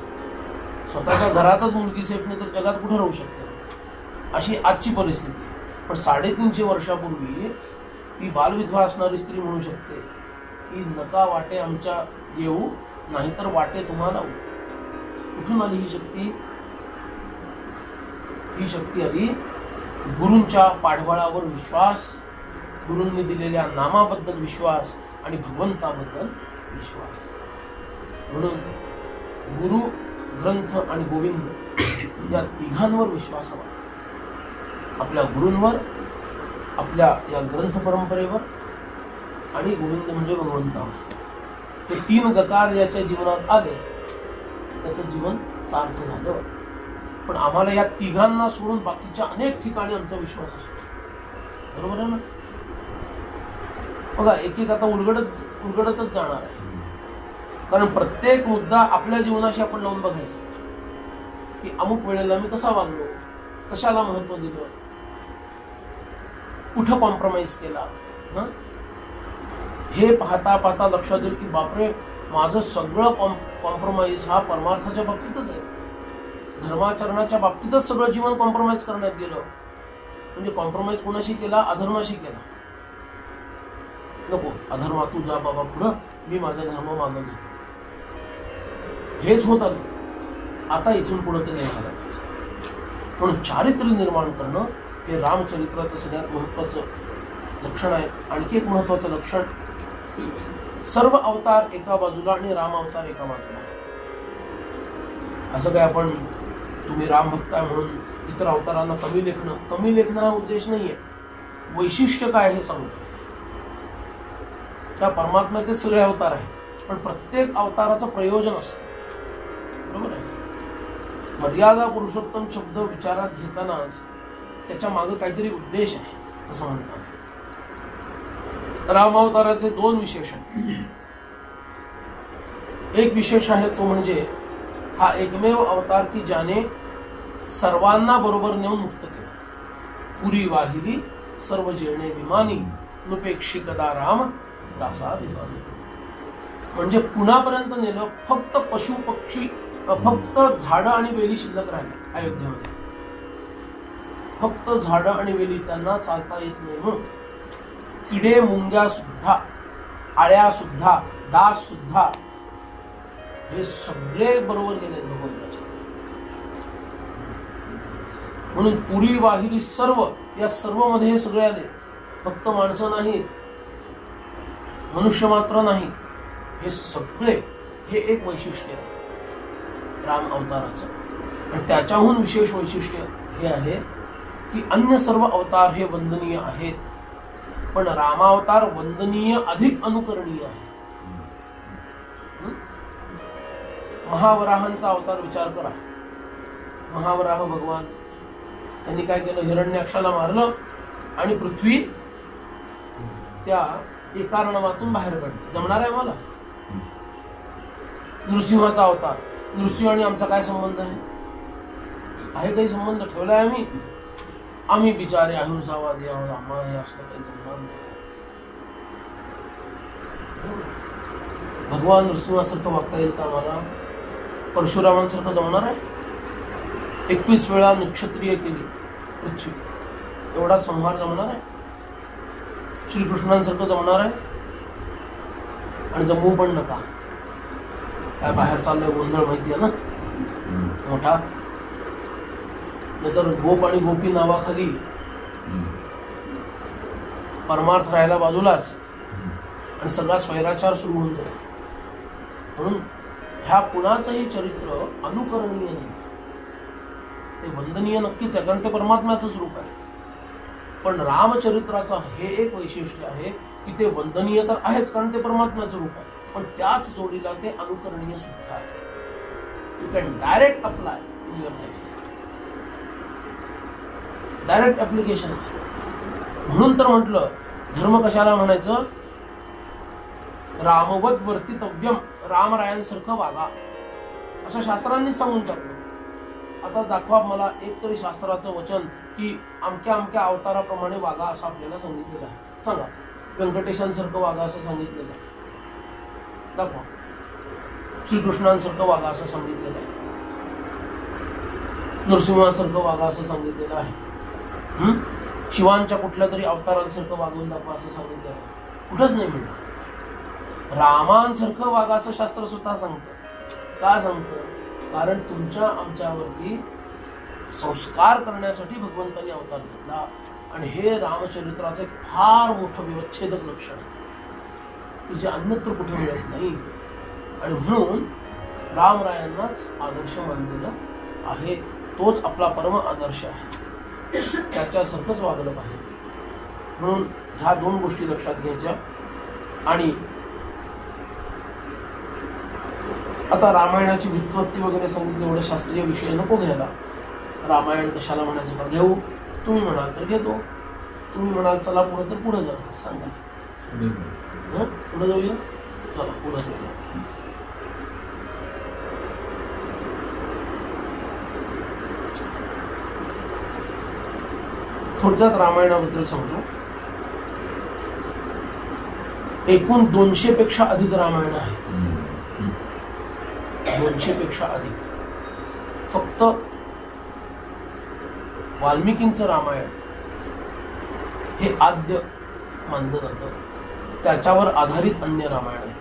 स्वतःच्या घरातच मुलगी सेफ नाही तर जगात कुठे राहू शकते, अशी आजची परिस्थिती. पण 350 वर्षापूर्वी ती बालविधवा असणारी स्त्री म्हणू शकते की नका वाटे आमच्या येऊ, नाहीतर वाटे तुम्हाला. कुठून आली ही शक्ती? ही शक्ती आली गुरूंच्या पाठबळावर विश्वास, गुरूंनी दिलेल्या नामाबद्दल विश्वास आणि भगवंताबद्दल विश्वास. म्हणून गुरु, ग्रंथ आणि गोविंद या तिघांवर विश्वास हवा. आपल्या गुरूंवर, आपल्या या ग्रंथ परंपरेवर आणि गोविंद म्हणजे भगवंतावर. ते 3 गकार याच्या जीवनात आले, त्याचं जीवन सार्थ झालं. पण आम्हाला या तिघांना सोडून बाकीच्या अनेक ठिकाणी आमचा विश्वास असतो. बरोबर आहे ना? बघा, एक एक आता उलगडतच जाणार आहे. कारण प्रत्येक मुद्दा आपल्या जीवनाशी आपण लावून बघायचा की अमुक वेळेला मी कसा वागलो, कशाला महत्व दिलं, कुठं कॉम्प्रोमाइज केला. हे पाहता पाहता लक्षात येईल की बापरे, माझं सगळं कॉम्प्रोमाइज हा परमार्थाच्या बाबतीतच आहे. धर्माचरणाच्या बाबतीतच सगळं जीवन कॉम्प्रोमाइज करण्यात गेलं. म्हणजे कॉम्प्रोमाइज कोणाशी केला? अधर्माशी केला. नको, अधर्मा तू जा बाबा पुढं, मी माझा धर्म मागं घेतो. हेच होत आलं. आता इथून पुढं ते नाही झालं. म्हणून चारित्र्य निर्माण करणं हे रामचरित्राचं सगळ्यात महत्वाचं लक्षण आहे. आणखी एक महत्वाचं लक्षण, सर्व अवतार एका बाजूला आणि राम अवतार एका बाजूला. असं काय आपण तुम्ही राम भक्त आहे म्हणून इतर अवतारांना कमी लेखणं हा उद्देश नाहीये. वैशिष्ट्य काय हे सांगतो. त्या परमात्म्याचे सगळे अवतार आहे, पण प्रत्येक अवताराचं प्रयोजन असतं. बरोबर आहे? मर्यादा पुरुषोत्तम शब्द विचारात घेतानाच त्याच्या मागे काहीतरी उद्देश आहे असं म्हणतात. रामावताराचे 2 विशेष आहेत. एक विशेष आहे तो म्हणजे हा एकमेव अवतार की ज्याने सर्वांना बरोबर नेऊन मुक्त केलं. पुरी वाहिली सर्व जेणे विमानी, नुपेक्षी कदा राम दासा विमानी. म्हणजे पुण्यापर्यंत नेलं. फक्त पशु पक्षी, फक्त झाडं आणि वेली शिल्लक राहिले अयोध्येमध्ये. फक्त झाडं आणि वेली, त्यांना चालता येत नाही म्हणून किडे मुंग्या सुद्धा, आळ्या सुद्धा, डास सुद्धा, हे सगळे बरोबर गेले भगवंताचे. म्हणून पुरी वाहिली सर्व, या सर्व मध्ये हे सगळे आले. फक्त माणसं नाही, मनुष्य मात्र नाही, हे सगळे. हे एक वैशिष्ट्य आहे राम अवताराचं. आणि त्याच्याहून विशेष वैशिष्ट्य हे आहे की अन्य सर्व अवतार हे वंदनीय आहेत, पण रामावतार वंदनीय अधिक अनुकरणीय आहे. महावराहांचा अवतार विचार करा. महावराह भगवान, त्यांनी काय केलं? हिरण्याक्षाला मारलं आणि पृथ्वी त्या एकार्णवातून बाहेर काढली. जमणार आहे मला? नृसिंहाचा अवतार, नृसिंह आणि आमचा काय संबंध आहे? काही संबंध ठेवलाय आम्ही बिचारे अहिंसावादी आहोत, आम्हाला हे असलं काही जमणार नाही. भगवान नृसिंहासारखं वागता येईल का आम्हाला? परशुरामांसारखं जमणार आहे? 21 वेळा नक्षत्रिय केली पृथ्वी, एवढा संहार जमणार आहे? श्रीकृष्णांसारखं जमणार आहे? आणि जमवू पण नका. काय बाहेर चाललंय गोंधळ माहिती आहे ना मोठा. नाहीतर गोप आणि गोपी नावाखाली परमार्थ राहायला बाजूलाच आणि सगळा स्वैराचार सुरू होऊन जाईल. म्हणून ह्या कुणाचंही चरित्र अनुकरणीय नाही, ते वंदनीय नक्कीच आहे, कारण ते परमात्म्याचंच रूप आहे. पण रामचरित्राचं हे एक वैशिष्ट्य आहे की ते वंदनीय तर आहेच, कारण ते परमात्म्याचं रूप आहे, पण त्याच जोडीला ते अनुकरणीय सुद्धा आहे. You can direct apply in your life, direct application. म्हणून तर म्हटलं धर्म कशाला म्हणायचं, रामवत वर्तितव्यम, रामरायांसारखं वागा असं शास्त्रांनी सांगून टाकलं. आता दाखवा मला एक तरी शास्त्राचं वचन की अमक्या अमक्या अवताराप्रमाणे वागा असं आपल्याला सांगितलेलं आहे. सांगा, व्यंकटेशांसारखं वागा असं सांगितलेलं आहे, दाखवा. श्रीकृष्णांसारखं वागा असं सांगितलेलं आहे, नरसिंहांसारखं वागा असं सांगितलेलं आहे, शिवांच्या कुठल्या तरी अवतारांसारखं वागून दाखवा असं सांगितलेलं आहे. कुठंच नाही मिळणार. रामांसारखं वागा असं शास्त्र स्वतः सांगतं. का सांगतं? कारण तुमच्या आमच्यावरती संस्कार करण्यासाठी भगवंतांनी अवतार घेतला, आणि हे रामचरित्राचं एक फार मोठं व्यवच्छेदक लक्षण आहे, जे अन्यत्र कुठे मिळत नाही. आणि म्हणून रामरायांनाच आदर्श मानलेला आहे, तोच आपला परम आदर्श आहे, त्याच्यासारखंच वागलं पाहिजे. म्हणून ह्या दोन गोष्टी लक्षात घ्यायच्या. आणि आता रामायणाची व्युत्पत्ती वगैरे सांगितली, एवढे शास्त्रीय विषय नको घ्यायला. रामायण कशाला म्हणायचं का घेऊ, तुम्ही म्हणाल तर घेतो, तुम्ही म्हणाल चला पुढे तर पुढे जा, सांगा पुढे जाऊया, चला पुढे जाऊया. थोडक्यात रामायणाबद्दल सांगतो. एकूण 200 पेक्षा अधिक रामायण आहेत, 200 पेक्षा अधिक. फक्त वाल्मिकींचं रामायण हे आद्य मानलं जातं, त्याच्यावर आधारित अन्य रामायण आहे,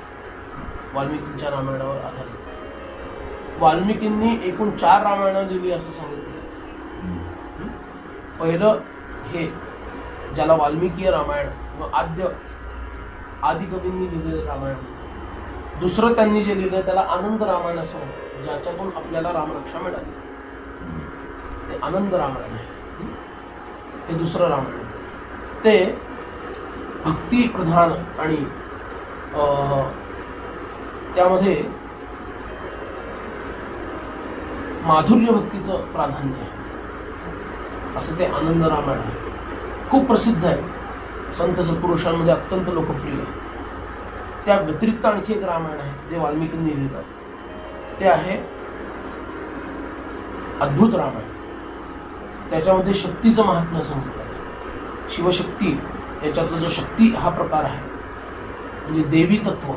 वाल्मिकींच्या रामायणावर आधारित. वाल्मिकींनी एकूण 4 रामायणं लिहिली असं सांगितलं. पहिलं हे ज्याला वाल्मिकीय रामायण व आदिकवींनी लिहिलेलं रामायण. दुसरं त्यांनी जे लिहिलं त्याला आनंद रामायण असं म्हणतात, ज्याच्यातून आपल्याला रामरक्षा मिळाली, ते आनंद रामायण आहे. हे दुसरं रामायण, ते भक्ती प्रधान आणि त्यामध्ये माधुर्य भक्तीचं प्राधान्य आहे, असं ते आनंद रामायण आहे. खूप प्रसिद्ध आहे, संत सत्पुरुषांमध्ये अत्यंत लोकप्रिय आहे. त्या व्यतिरिक्त आणखी एक रामायण आहे जे वाल्मिकींनी लिहिलं, ते आहे अद्भुत रामायण. त्याच्यामध्ये शक्तीचं महात्म्य सांगितलं आहे, शिवशक्ती. याच्यातला जो शक्ती हा प्रकार आहे म्हणजे देवी तत्व,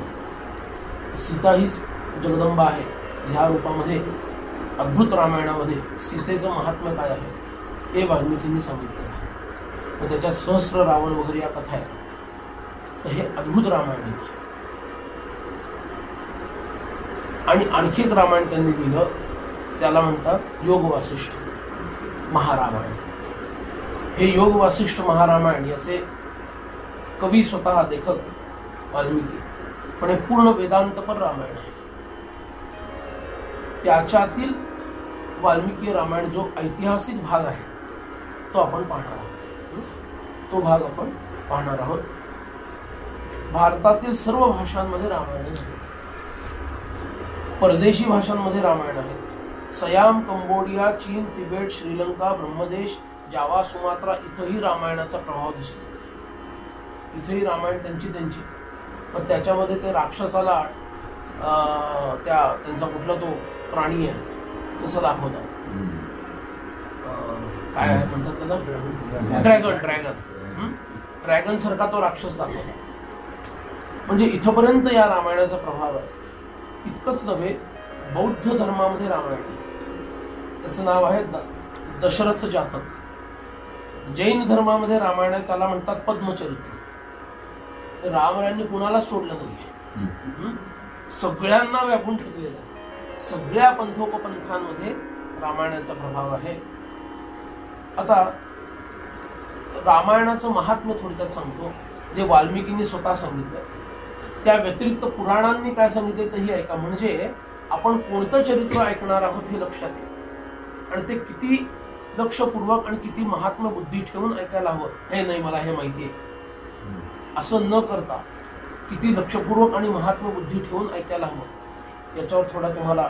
सीता हीच जगदंबा आहे. ह्या रूपामध्ये अद्भुत रामायणामध्ये सीतेचं महात्म्य काय आहे हे वाल्मिकींनी सांगितलं आहे. व त्याच्यात सहस्र रावण वगैरे या कथा आहेत. तर हे अद्भुत रामायण आहे. आणि आणखी एक रामायण त्यांनी लिहिलं, त्याला म्हणतात योग वासिष्ठ महारामायण. हे योग वासिष्ठ महारामायण याचे कवी स्वतः लेखक वाल्मिकी, पण हे पूर्ण वेदांतपर रामायण आहे. त्याच्यातील वाल्मिकी रामायण जो ऐतिहासिक भाग आहे तो आपण पाहणार आहोत. तो भाग आपण पाहणार आहोत. भारतातील सर्व भाषांमध्ये रामायण आहे, परदेशी भाषांमध्ये रामायण आहे. सयाम, कंबोडिया, चीन, तिबेट, श्रीलंका, ब्रह्मदेश, जावा, सुमात्रा इथंही रामायणाचा प्रभाव दिसतो. इथेही रामायण त्यांची. पण त्याच्यामध्ये ते राक्षसाला त्यांचा कुठला तो प्राणी आहे तसं दाखवतात. काय आहे म्हणतात त्याला, ड्रॅगन सारखा तो राक्षस दाखवतात. म्हणजे इथपर्यंत या रामायणाचा प्रभाव आहे. इतकंच नव्हे, बौद्ध धर्मामध्ये रामायण, त्याचं नाव आहे दशरथ जातक. जैन धर्मामध्ये रामायण आहे, त्याला म्हणतात पद्मचरित्र. रामायणाने कुणालाच सोडलं नाही, सगळ्यांना व्यापून ठेवलेलं आहे. सगळ्या पंथोपपंथांमध्ये रामायणाचा प्रभाव आहे. आता रामायणाचं महात्म्य थोडक्यात सांगतो, जे वाल्मिकींनी स्वतः सांगितलं. त्या व्यतिरिक्त पुराणांनी काय सांगितले तेही ऐका, म्हणजे आपण कोणतं चरित्र ऐकणार आहोत हे लक्षात येईल आणि ते किती लक्षपूर्वक आणि किती महात्म बुद्धी ठेवून ऐकायला हवं, हे नाही मला हे माहिती आहे असं न करता किती लक्षपूर्वक आणि महात्म बुद्धी ठेवून ऐकायला हवं, याच्यावर थोडा तुम्हाला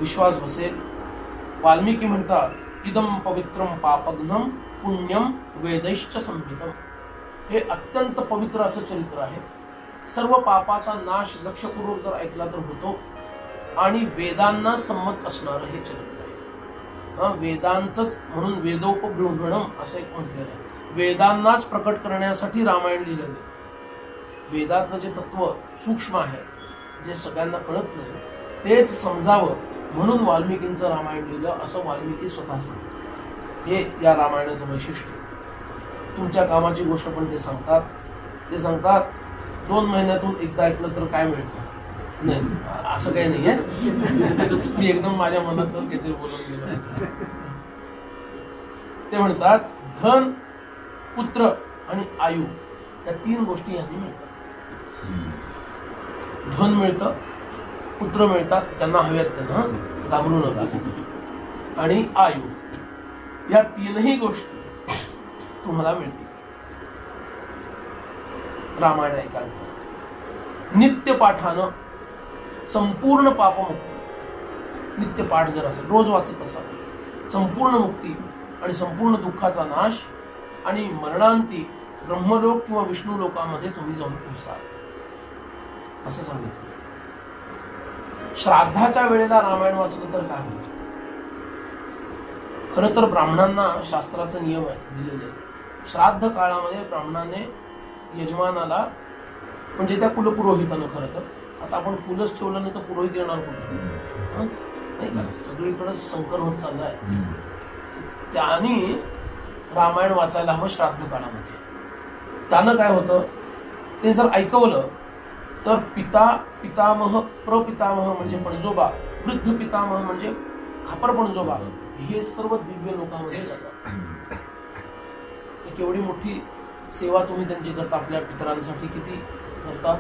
विश्वास बसेल. वाल्मिकी म्हणतात, इदम पवित्रम पापघ्नम पुण्यम वेदैश्च संहितम. हे अत्यंत पवित्र असं चरित्र आहे. सर्व पापाचा नाश लक्षपूर्वक जर ऐकला तर होतो आणि वेदांना संमत असणारं हे चरित्र आहे. वेदांचंच म्हणून वेदोपबृंहणम असं एक म्हटलेलं आहे. वेदांनाच प्रकट करण्यासाठी रामायण लिहिलं गेलं. वेदातलं जे तत्व सूक्ष्म आहे, जे सगळ्यांना कळत नाही, तेच समजावं म्हणून वाल्मिकींचं रामायण लिहिलं असं वाल्मिकी स्वतः सांगतात. हे या रामायणाचं वैशिष्ट्य. तुमच्या कामाची गोष्ट पण ते सांगतात. 2 महिन्यातून एकदा ऐकलं तर काय मिळतं? नाही, असं काही नाहीये. मी एकदम माझ्या मनातच काहीतरी बोलून गेलो. ते म्हणतात, धन, पुत्र आणि आयु या 3 गोष्टी यांनी मिळतात. धन मिळतं, पुत्र मिळतात ज्यांना हव्यात त्यांना, घाबरू नका, आणि आयु, या 3ही गोष्टी तुम्हाला मिळतील रामायण ऐकायला. नित्य पाठानं संपूर्ण पापमुक्ती, नित्य पाठ जर असेल, रोज वाचत असाल, संपूर्ण मुक्ती आणि संपूर्ण दुःखाचा नाश, आणि मरणांती ब्रह्मलोक किंवा विष्णू लोकामध्ये तुम्ही जाऊन पोहोचाल असं सांगितलं. श्राद्धाच्या वेळेला रामायण वाचलं तर काय होईल? खरं तर ब्राह्मणांना शास्त्राचा नियम आहे, दिलेले आहे. श्राद्ध काळामध्ये ब्राह्मणाने यजमानाला, म्हणजे त्या कुलपुरोहितानं, खरं तर आता आपण कुलच ठेवलं नाही तर पुरोहित येणार कुठे? नाही का, सगळीकडे संकर होत चाललाय. त्यांनी रामायण वाचायला हवं श्राद्ध काळामध्ये. त्यानं काय होतं, ते जर ऐकवलं तर पितामह, प्रपितामह म्हणजे पणजोबा, वृद्ध पितामह म्हणजे खापर पणजोबा, हे सर्व दिव्य लोकांमध्ये जातात. केवढी मोठी सेवा तुम्ही त्यांची करता, आपल्या पितरांसाठी किती करता.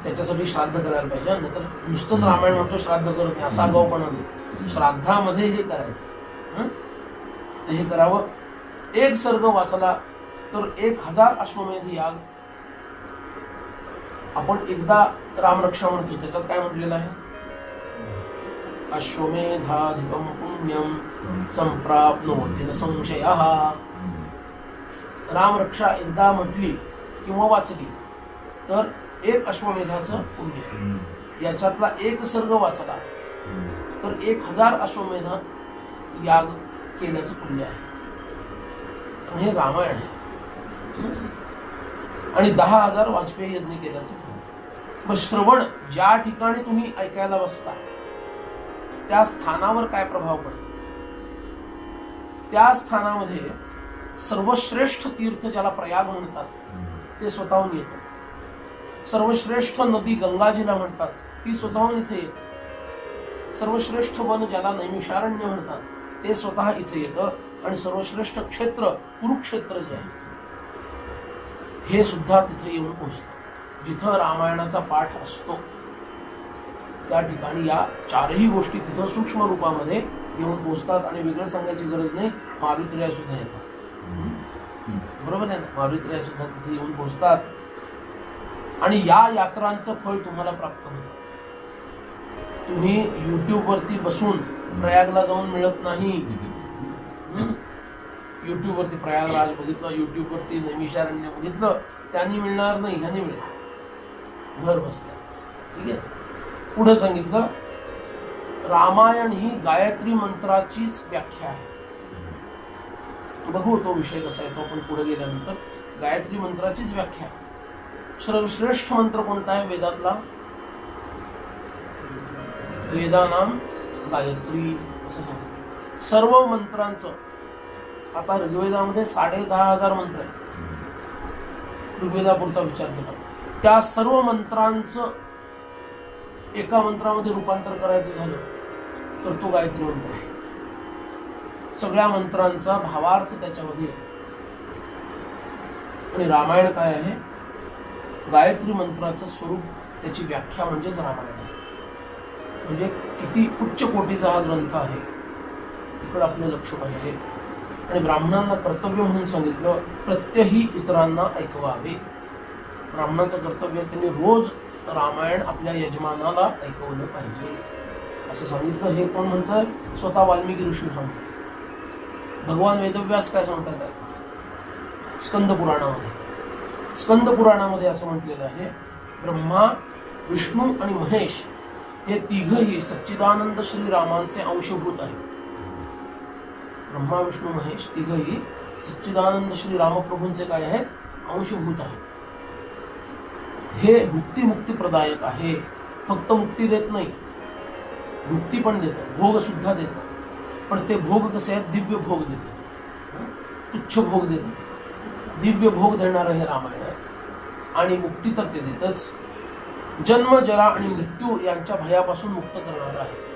त्याच्यासाठी श्राद्ध करायला पाहिजे, नाही तर नुसतंच रामायण म्हणतो श्राद्ध करत नाही, असा आगाऊपणा नाही. श्राद्धामध्ये हे करायचं, हे करावं. 1 सर्ग वाचला तर 1000 अश्वमेध याग. आपण एकदा रामरक्षा म्हणतो, त्याच्यात काय म्हटलेलं आहे? अश्वमेधाधिकम पुण्यम संप्राप्नोति न संशयः. रामरक्षा एकदा म्हटली किंवा वाचली तर 1 अश्वमेधाचं पुण्य. याच्यातला 1 सर्ग वाचला तर 1000 अश्वमेध याग केल्याचं पुण्य आहे. हे रामायण आहे. आणि 10,000 वाजपेयी यज्ञ केल्याचं पुण्य. मग श्रवण ज्या ठिकाणी तुम्ही ऐकायला बसता त्या स्थानावर काय प्रभाव पडतो? त्या स्थानामध्ये सर्वश्रेष्ठ तीर्थ, ज्याला प्रयाग म्हणतात, ते स्वतःहून येतं. सर्वश्रेष्ठ नदी गंगाजीला म्हणतात, ती स्वतःहून इथे येते. सर्वश्रेष्ठ वन, ज्याला नैमिषारण्य म्हणतात, ते स्वतः इथे येतं. आणि सर्वश्रेष्ठ क्षेत्र कुरुक्षेत्र जे आहे, हे सुद्धा तिथे येऊन पोहोचतं. जिथं रामायणाचा पाठ असतो त्या ठिकाणी या 4ही गोष्टी तिथं सूक्ष्म रूपामध्ये येऊन पोहोचतात. आणि वेगळं सांगायची गरज नाही, मारुतिराय सुद्धा येतात. बरोबर आहे ना, मारुतिराय सुद्धा तिथे येऊन पोहोचतात. आणि या यात्रांचं फळ तुम्हाला प्राप्त होतं. तुम्ही युट्यूब वरती बसून प्रयागला जाऊन मिळत नाही. युट्यूब वरती प्रयागराज बघितलं, युट्यूब वरती नैमिषारण्य बघितलं, त्यांनी मिळणार नाही, ह्यानी मिळेल घर बसल्या. ठीक आहे. पुढे सांगितलं, रामायण ही गायत्री मंत्राचीच व्याख्या आहे. बघू तो विषय कसा आहे तो आपण पुढे गेल्यानंतर. गायत्री मंत्राचीच व्याख्या. सर्वश्रेष्ठ मंत्र कोणता आहे वेदातला? वेदानाम गायत्री असं सांगितलं. सर्व मंत्रांचं, आता ऋग्वेदामध्ये 10,500 मंत्र आहेत. ऋग्वेदापुरता विचार केला, त्या सर्व मंत्रांचं एका मंत्रामध्ये रूपांतर करायचं झालं तर तो गायत्री मंत्र आहे. सगळ्या मंत्रांचा भावार्थ त्याच्यामध्ये. आणि रामायण काय आहे? गायत्री मंत्राचं स्वरूप, त्याची व्याख्या म्हणजेच रामायण आहे. म्हणजे किती उच्च कोटीचा हा ग्रंथ आहे इकडं आपलं लक्ष पाहिजे. आणि ब्राह्मणांना कर्तव्य म्हणून सांगितलं प्रत्यही इतरांना ऐकवावे. ब्राह्मणाचं कर्तव्य त्यांनी रोज रामायण आपल्या यजमानाला ऐकवलं पाहिजे असं सांगितलं. हे कोण म्हणतंय? स्वतः वाल्मिकी ऋषी सांगतो. भगवान वेदव्यास काय सांगतात ऐका. स्कंद पुराणामध्ये असं म्हटलेलं आहे, ब्रह्मा, विष्णू आणि महेश हे तिघही सच्चिदानंद श्रीरामांचे अंशभूत आहेत. ब्रह्मा, विष्णू, महेश तिघही सच्चिदानंद श्री रामप्रभूंचे काय आहेत? अंशभूत आहेत. हे भुक्ती मुक्ती प्रदायक आहे. फक्त मुक्ती देत नाही, मुक्ती पण देतात, भोग सुद्धा देतात. पण ते भोग कसे आहेत? दिव्य भोग देतात, तुच्छ भोग देतात. दिव्य भोग देणारं हे रामायण आहे. आणि मुक्ती तर ते देतच. जन्म, जरा आणि मृत्यू यांच्या भयापासून मुक्त करणार आहे.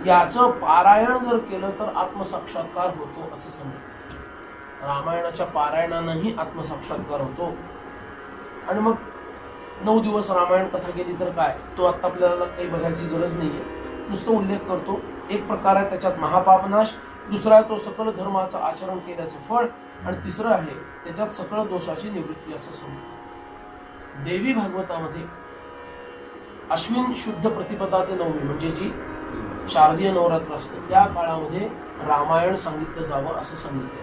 याचं पारायण जर केलं तर आत्मसाक्षात्कार होतो असं सांगितलं. रामायणाच्या पारायणानंही आत्मसाक्षात्कार होतो. आणि मग 9 दिवस रामायण कथा केली तर काय, तो आता आपल्याला काही बघायची गरज नाहीये. नुसतं उल्लेख करतो. एक प्रकार आहे त्याच्यात महापापनाश, दुसरा आहे तो सकल धर्माचं आचरण केल्याचं फळ, आणि तिसरं आहे त्याच्यात सकळ दोषाची निवृत्ती असं सांगितलं. देवी भागवतामध्ये अश्विन शुद्ध प्रतिपदा ते नवमी म्हणजे जी शारदीय नवरात्र असते त्या काळामध्ये रामायण सांगितलं जावं असं सांगितलं.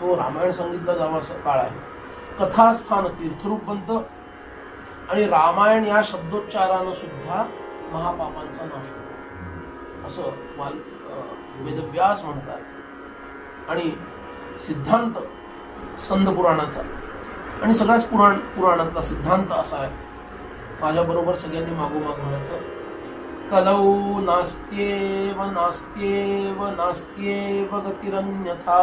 तो रामायण सांगितलं जावं असं काळ आहे. कथास्थान तीर्थरूप बनतं आणि रामायण या शब्दोच्चारानं सुद्धा महापापांचा नाश होतो असं वेदव्यास म्हणतात. आणि सिद्धांत स्कंद पुराणाचा आणि सगळ्याच पुराणातला सिद्धांत असा आहे. माझ्याबरोबर सगळ्यांनी मागोमाग म्हणायचं, कलौ नास्त्येव नास्त्येव नास्त्येव गतिरन्यथा.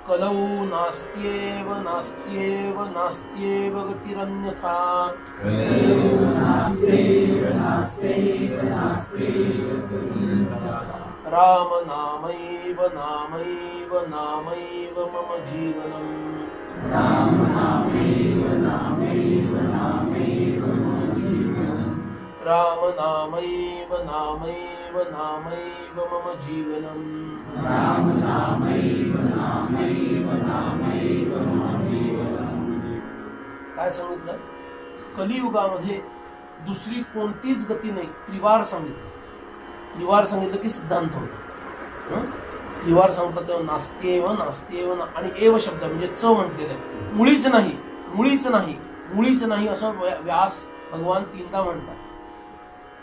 कलौ नास्त्येव नास्त्येव नास्त्येव गतिरन्यथा. राम नामैव नामैव नामैव मम जीवनम्. राम नामैव नामैव नामैव मम जीवनम्. राम नामैव नामैव नामैव मम जीवनम्. राम नामैव नामैव नामैव मम जीवनम्. काय सांगितलं? कलियुगामध्ये दुसरी कोणतीच गती नाही. त्रिवार सांगितलं. त्रिवार सांगितलं की सिद्धांत होतो. त्रिवार सांगतात तेव्हा नास्त्येव नास्त्येव आणि एव शब्द म्हणजे च म्हटलेलं आहे. मुळीच नाही, मुळीच नाही, मुळीच नाही असं व्यास भगवान 3दा म्हणतात.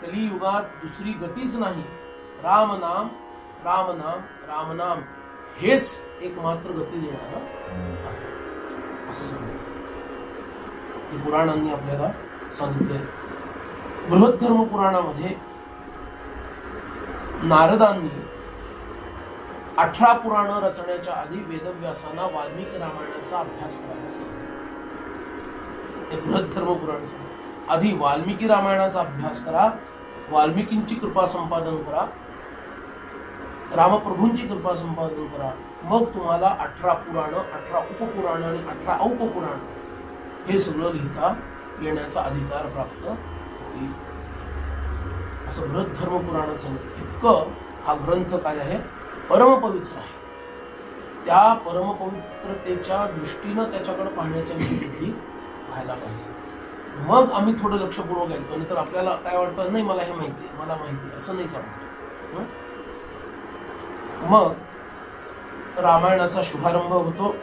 कलियुगात दुसरी गतीच नाही. राम नाम राम नाम राम नाम हेच एकमात्र गती देणारं असं सांगितलं. हे पुराणांनी आपल्याला सांगितले. बृहद्धर्म पुराणामध्ये नारदांनी 18 पुराण रचण्याच्या आधी वेदव्यासांना वाल्मिकी रामायणाचा अभ्यास करायला सांगितलं. हे बृहद्धर्म पुराण सांगितलं. आधी वाल्मिकी रामायणाचा अभ्यास करा, वाल्मिकींची कृपा संपादन करा, रामप्रभूंची कृपा संपादन करा, मग तुम्हाला 18 पुराण, 18 उपपुराण आणि 18 औपपुराण हे सगळं लिहिता येण्याचा अधिकार प्राप्त होईल असं बृहद्धर्म पुराणात सांगितलं. इतकं हा ग्रंथ काय आहे? परमपवित्र आहे. त्या परमपवित्रतेच्या दृष्टीनं त्याच्याकडे पाहण्याची आमची बुद्धी व्हायला पाहिजे. मग आम्ही थोडं लक्षपूर्वक ऐकतो. नाही तर आपल्याला काय वाटतं, नाही मला हे माहिती आहे, मला माहिती आहे असं नाही सांगतो. मग रामायणाचा शुभारंभ होतो.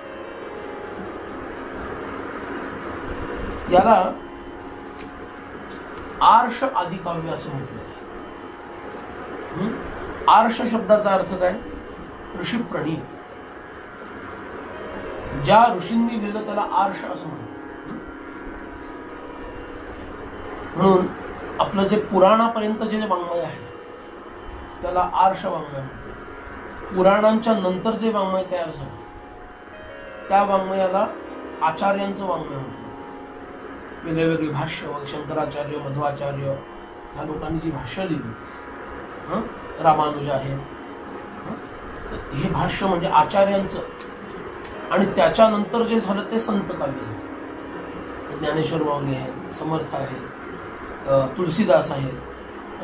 याला आर्ष आदिकाव्य असं म्हटलं आहे. आर्ष शब्दाचा अर्थ काय? ऋषी प्रणीत. ज्या ऋषींनी लिहिलं त्याला आर्ष असं म्हणतात. म्हणून आपलं जे पुराणापर्यंत जे वाङ्मय आहे त्याला आर्ष वाङ्मय म्हणतात. पुराणांच्या नंतर जे वाङ्मय तयार झालं त्या वाङ्मयाला आचार्यांचं वाङ्मय म्हणतात. वेगळे वेगळे भाष्य, शंकराचार्य, मध्वाचार्य ह्या लोकांनी जी भाष्य लिहिली, रामानुज आहे, हे भाष्य म्हणजे आचार्यांचं. आणि त्याच्यानंतर जे झालं ते संत काव्य झालं. ज्ञानेश्वर माऊली आहेत, समर्थ आहेत, तुलसीदास आहेत,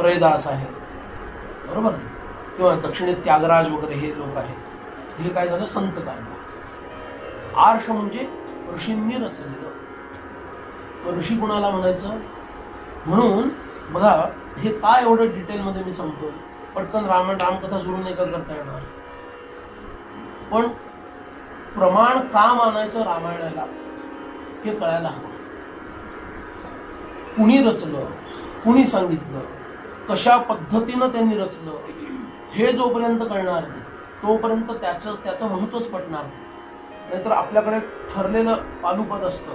रैदास आहेत, बरोबर, किंवा दक्षिणेत त्यागराज वगैरे हे लोक आहेत. हे काय झालं, संत काव्य. आर्ष म्हणजे ऋषींनी रचलेलं. ऋषी कुणाला म्हणायचं? म्हणून बघा, हे काय एवढं डिटेलमध्ये मी सांगतो. पटकन रामकथा सुरू नाही का करता येणार, पण प्रमाण का मानायचं रामायणाला हे कळायला हवं. कुणी रचलं, कुणी सांगितलं, कशा पद्धतीनं त्यांनी रचलं, हे जोपर्यंत कळणार नाही तोपर्यंत त्याचं महत्वच पटणार नाही. नाहीतर आपल्याकडे ठरलेलं पालुपद असतं,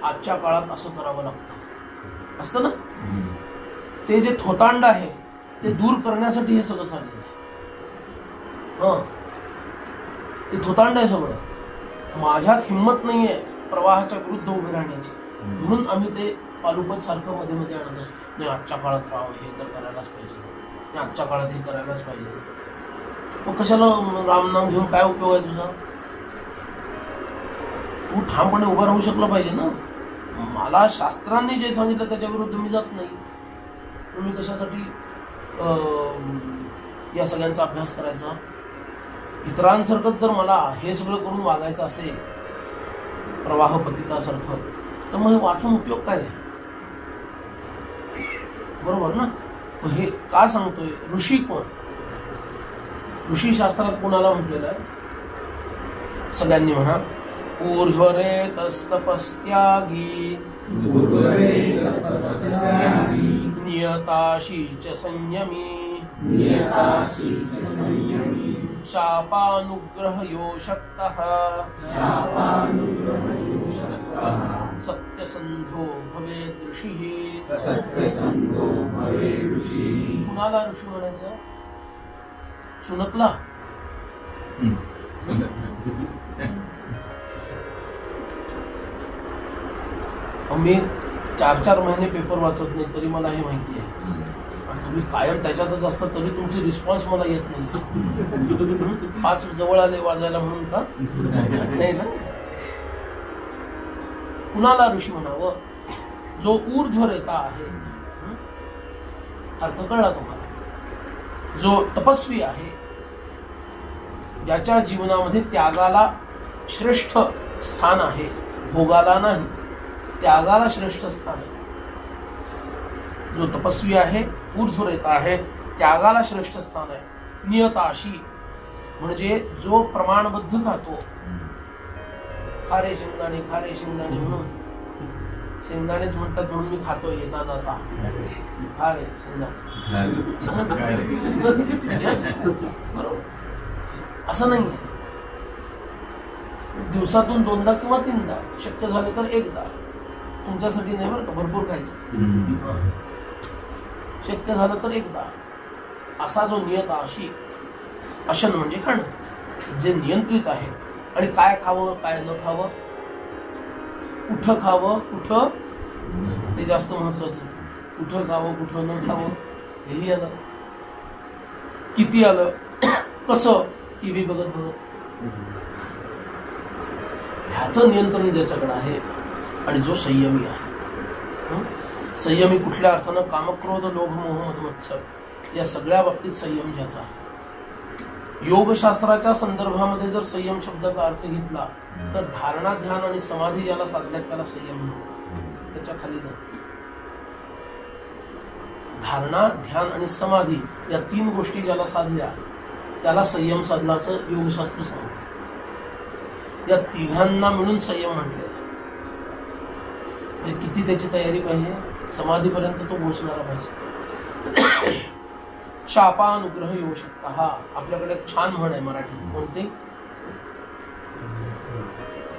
आजच्या काळात असं करावं लागतं, असतं ना. ते जे थोतांड आहे ते दूर करण्यासाठी हे सगळं चाललेलं आहे. ते थोतांड आहे सगळं. माझ्यात हिंमत नाहीये प्रवाहाच्या विरुद्ध उभे राहण्याची, म्हणून आम्ही ते पालुपद सारखं मध्ये मध्ये आणत असतो. नाही, आजच्या काळात राव, हे तर करायलाच पाहिजे, नाही आजच्या काळात हे करायलाच पाहिजे. मग कशाला रामनाम घेऊन काय उपयोग आहे तुझा? तू ठामपणे उभा राहू शकला पाहिजे ना. मला शास्त्रांनी जे सांगितलं त्याच्या विरुद्ध मी जात नाही. तुम्ही कशासाठी या सगळ्यांचा अभ्यास करायचा? इतरांसारखंच जर मला हे सगळं करून वागायचं असेल, प्रवाह पतितासारखं, तर मग हे वाचून उपयोग काय आहे? बरोबर ना. मग हे का सांगतोय? ऋषी कोण? ऋषी शास्त्रात कोणाला म्हटलेलं आहे? सगळ्यांनी म्हणा. ऊर्ध्वरेतस्तपस्त्यागी नियताशी च संयमी शापानुग्रहयो शक्तः सत्यसंधो भवेत् ऋषिः. कुणाला ऋषी म्हणायचं? सुनकला? मी 4-4 महिने पेपर वाचत नाही तरी मला हे माहिती आहे. आणि तुम्ही कायम त्याच्यातच असता तरी तुमची रिस्पॉन्स मला येत नाही. 5 जवळ आले वाजायला म्हणून का? नाही ना. कुणाला ऋषी म्हणावं? जो ऊर्ध्वरेता आहे. अर्थ कळला तुम्हाला? जो तपस्वी आहे, ज्याच्या जीवनामध्ये त्यागाला श्रेष्ठ स्थान आहे, भोगाला नाही, त्यागाला श्रेष्ठ स्थान आहे. जो तपस्वी आहे, ऊर्ध्वरेता आहे, त्यागाला श्रेष्ठ स्थान आहे. नियताशी म्हणजे जो प्रमाणबद्ध खातो. खारे शेंगदाणे, खारे शेंगदाणे म्हणून शेंगदाणेच म्हणतात म्हणून मी खातो येता जाता. खारे शेंगदाणे बरोबर असं नाही. दिवसातून 2दा किंवा 3दा, शक्य झालं तर 1दा. तुमच्यासाठी नाही बरं का, भरपूर खायचं. शक्य झालं तर 1दा. असा जो नियताशी, अशन म्हणजे खाणं, जे नियंत्रित आहे. आणि काय खावं काय न खावं, कुठं खावं कुठं, ते जास्त महत्वाचं. कुठं खावं कुठं न खावं हेही आलं, किती आलं, कसं, टीव्ही बघत बघत, ह्याचं नियंत्रण ज्याच्याकडे आहे. आणि जो संयमी आहे. संयमी कुठल्या अर्थानं? कामक्रोध लोभ मोह मद मत्सर या सगळ्या बाबतीत संयम ज्याचा आहे. योगशास्त्राच्या संदर्भामध्ये जर संयम शब्दाचा अर्थ घेतला तर धारणा, ध्यान आणि समाधी ज्याला साधल्यात त्याला संयम म्हणतो. त्याच्या खाली नाही. धारणा, ध्यान आणि समाधी या 3 गोष्टी ज्याला साधल्या त्याला संयम साधल्याचं योगशास्त्र सांगतं. या तिघांना मिळून संयम म्हटले. किती त्याची तयारी पाहिजे? समाधीपर्यंत तो पोहोचणारा पाहिजे. शापानुग्रह येऊ शकता. हा आपल्याकडे छान म्हण आहे मराठी. कोणती?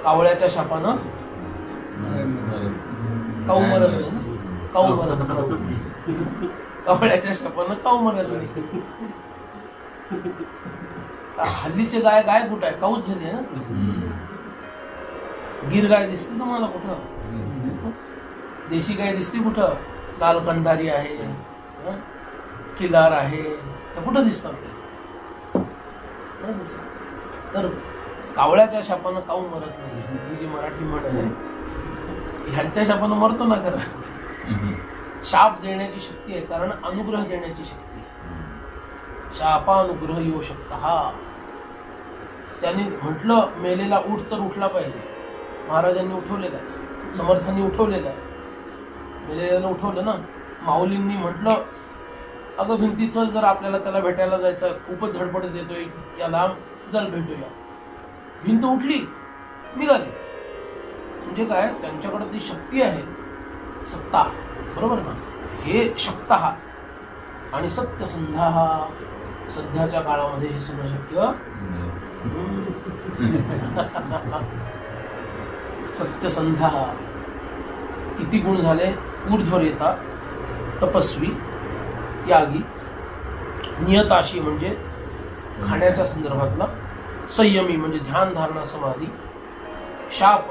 कावळ्याच्या शापानं काऊ मरत नाही. काऊ मरत नाही. कावळ्याच्या शापानं काऊ मरत नाही. हल्लीचे गाय कुठं आहे? काऊच झाली आहे ना. गिर गाय दिसते तुम्हाला कुठं? देशी गाय दिसते कुठं? लाल कंधारी आहे, किल्लार आहे, कुठं दिसतात? नाही दिसत. तर कावळ्याच्या शापानं काऊ मरत नाही ही जी मराठी म्हण आहे ह्यांच्या शापानं मरतो ना खरं. शाप देण्याची शक्ती आहे, कारण अनुग्रह देण्याची शक्ती आहे. शापानुग्रह येऊ शकता. हा त्यांनी म्हटलं मेलेला उठ तर उठला पाहिजे. महाराजांनी उठवलेला आहे, समर्थांनी उठवलेला आहे, मेलेल्याला उठवलं ना. माऊलींनी म्हटलं अगं भिंती चल, जर आपल्याला त्याला भेटायला जायचं, खूपच धडपड देतोय त्या लांब, चल भेटूया. भिंत उठली, निघाली. म्हणजे काय, त्यांच्याकडे ती शक्ती आहे, सत्ता. बरोबर ना. हे शक्त हा आणि सत्यसंधा हा. सध्याच्या काळामध्ये हे सगळं शक्य. सत्यसंधा किती गुण झाले. ऊर्ध्वरेता, तपस्वी, त्यागी, नियताशी म्हणजे खाण्याच्या संदर्भातला, संयमी म्हणजे ध्यान धारणा समाधी, शाप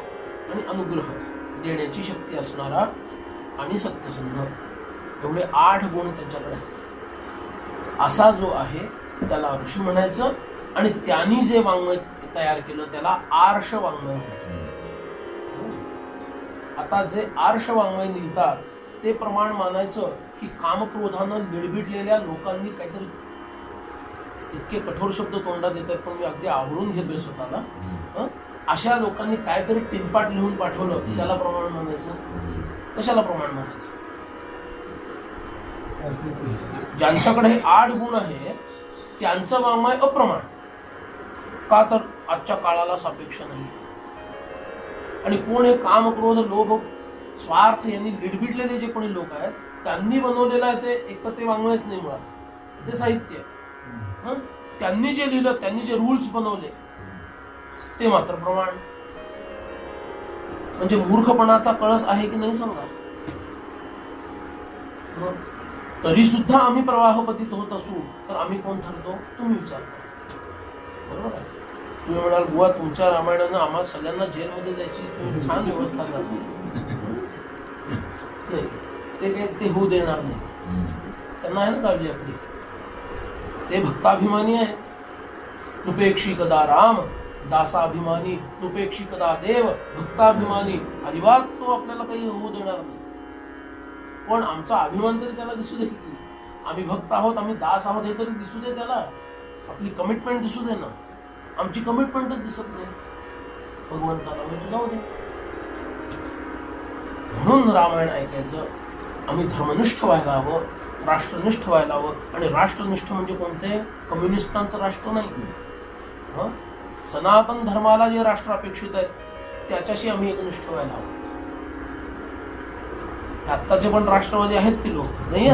आणि अनुग्रह देण्याची शक्ती असणारा आणि सत्यसंध. एवढे 8 गुण त्यांच्याकडे. असा जो आहे त्याला ऋषी म्हणायचं. आणि त्यांनी जे वाङ्मय तयार केलं त्याला आर्ष वाङ्मय म्हणायचं. आता जे आर्ष वाङ्मय लिहितात ते प्रमाण मानायचं की कामक्रोधानं लिडबिडलेल्या लोकांनी काहीतरी इतके कठोर शब्द तोंडात येतात, पण मी अगदी आवडून घेतोय स्वतःला. अशा लोकांनी काहीतरी टिनपाट लिहून पाठवलं त्याला प्रमाण मानायचं. कशाला प्रमाण मानायचं? ज्यांच्याकडे हे 8 गुण आहे त्यांचं वाङ्मय अप्रमाण. का तर आजच्या काळाला सापेक्ष नाही. आणि कोण हे काम, क्रोध, लोभ, स्वार्थ यांनी लिडबिडलेले जे कोणी लोक आहेत त्यांनी बनवलेलं आहे ते एक ते वाङ्मयच नाही मुळात, ते साहित्य. त्यांनी जे लिहिलं, त्यांनी जे रूल्स बनवले ते मात्र प्रमाण. म्हणजे मूर्खपणाचा कळस आहे की नाही सांगा. तरी सुद्धा आम्ही प्रवाहपतीत होत असू तर आम्ही कोण ठरतो? तुम्ही विचार करा. बरोबर आहे. तुम्ही म्हणाल बुवा तुमच्या रामायणानं आम्हाला सगळ्यांना जेलमध्ये जायची तुम्ही छान व्यवस्था करता. नाही, ते काही ते होऊ देणार नाही. त्यांना आहे ना काळजी आपली. ते भक्ताभिमानी आहे. नुपेक्षी कदा राम दासाभिमानी, नुपेक्षी कदा देव भक्ताभिमानी. अजिबात तो आपल्याला काही होऊ देणार नाही. पण आमचा अभिमान तरी त्याला दिसू दे की आम्ही भक्त आहोत, आम्ही दास आहोत हे तरी दिसू दे त्याला. आपली कमिटमेंट दिसू दे ना. आमची कमिटमेंटच दिसत नाही भगवंताला. म्हणजे जाऊ दे. म्हणून रामायण ऐकायचं. आम्ही धर्मनिष्ठ व्हायला हवं, राष्ट्रनिष्ठ व्हायला हवं. आणि राष्ट्रनिष्ठ म्हणजे कोणते? कम्युनिस्टांचं राष्ट्र नाही. सनातन धर्माला जे राष्ट्र अपेक्षित आहेत त्याच्याशी आम्ही एकनिष्ठ व्हायला हवं. आत्ताचे पण राष्ट्रवादी आहेत की लोक नाही.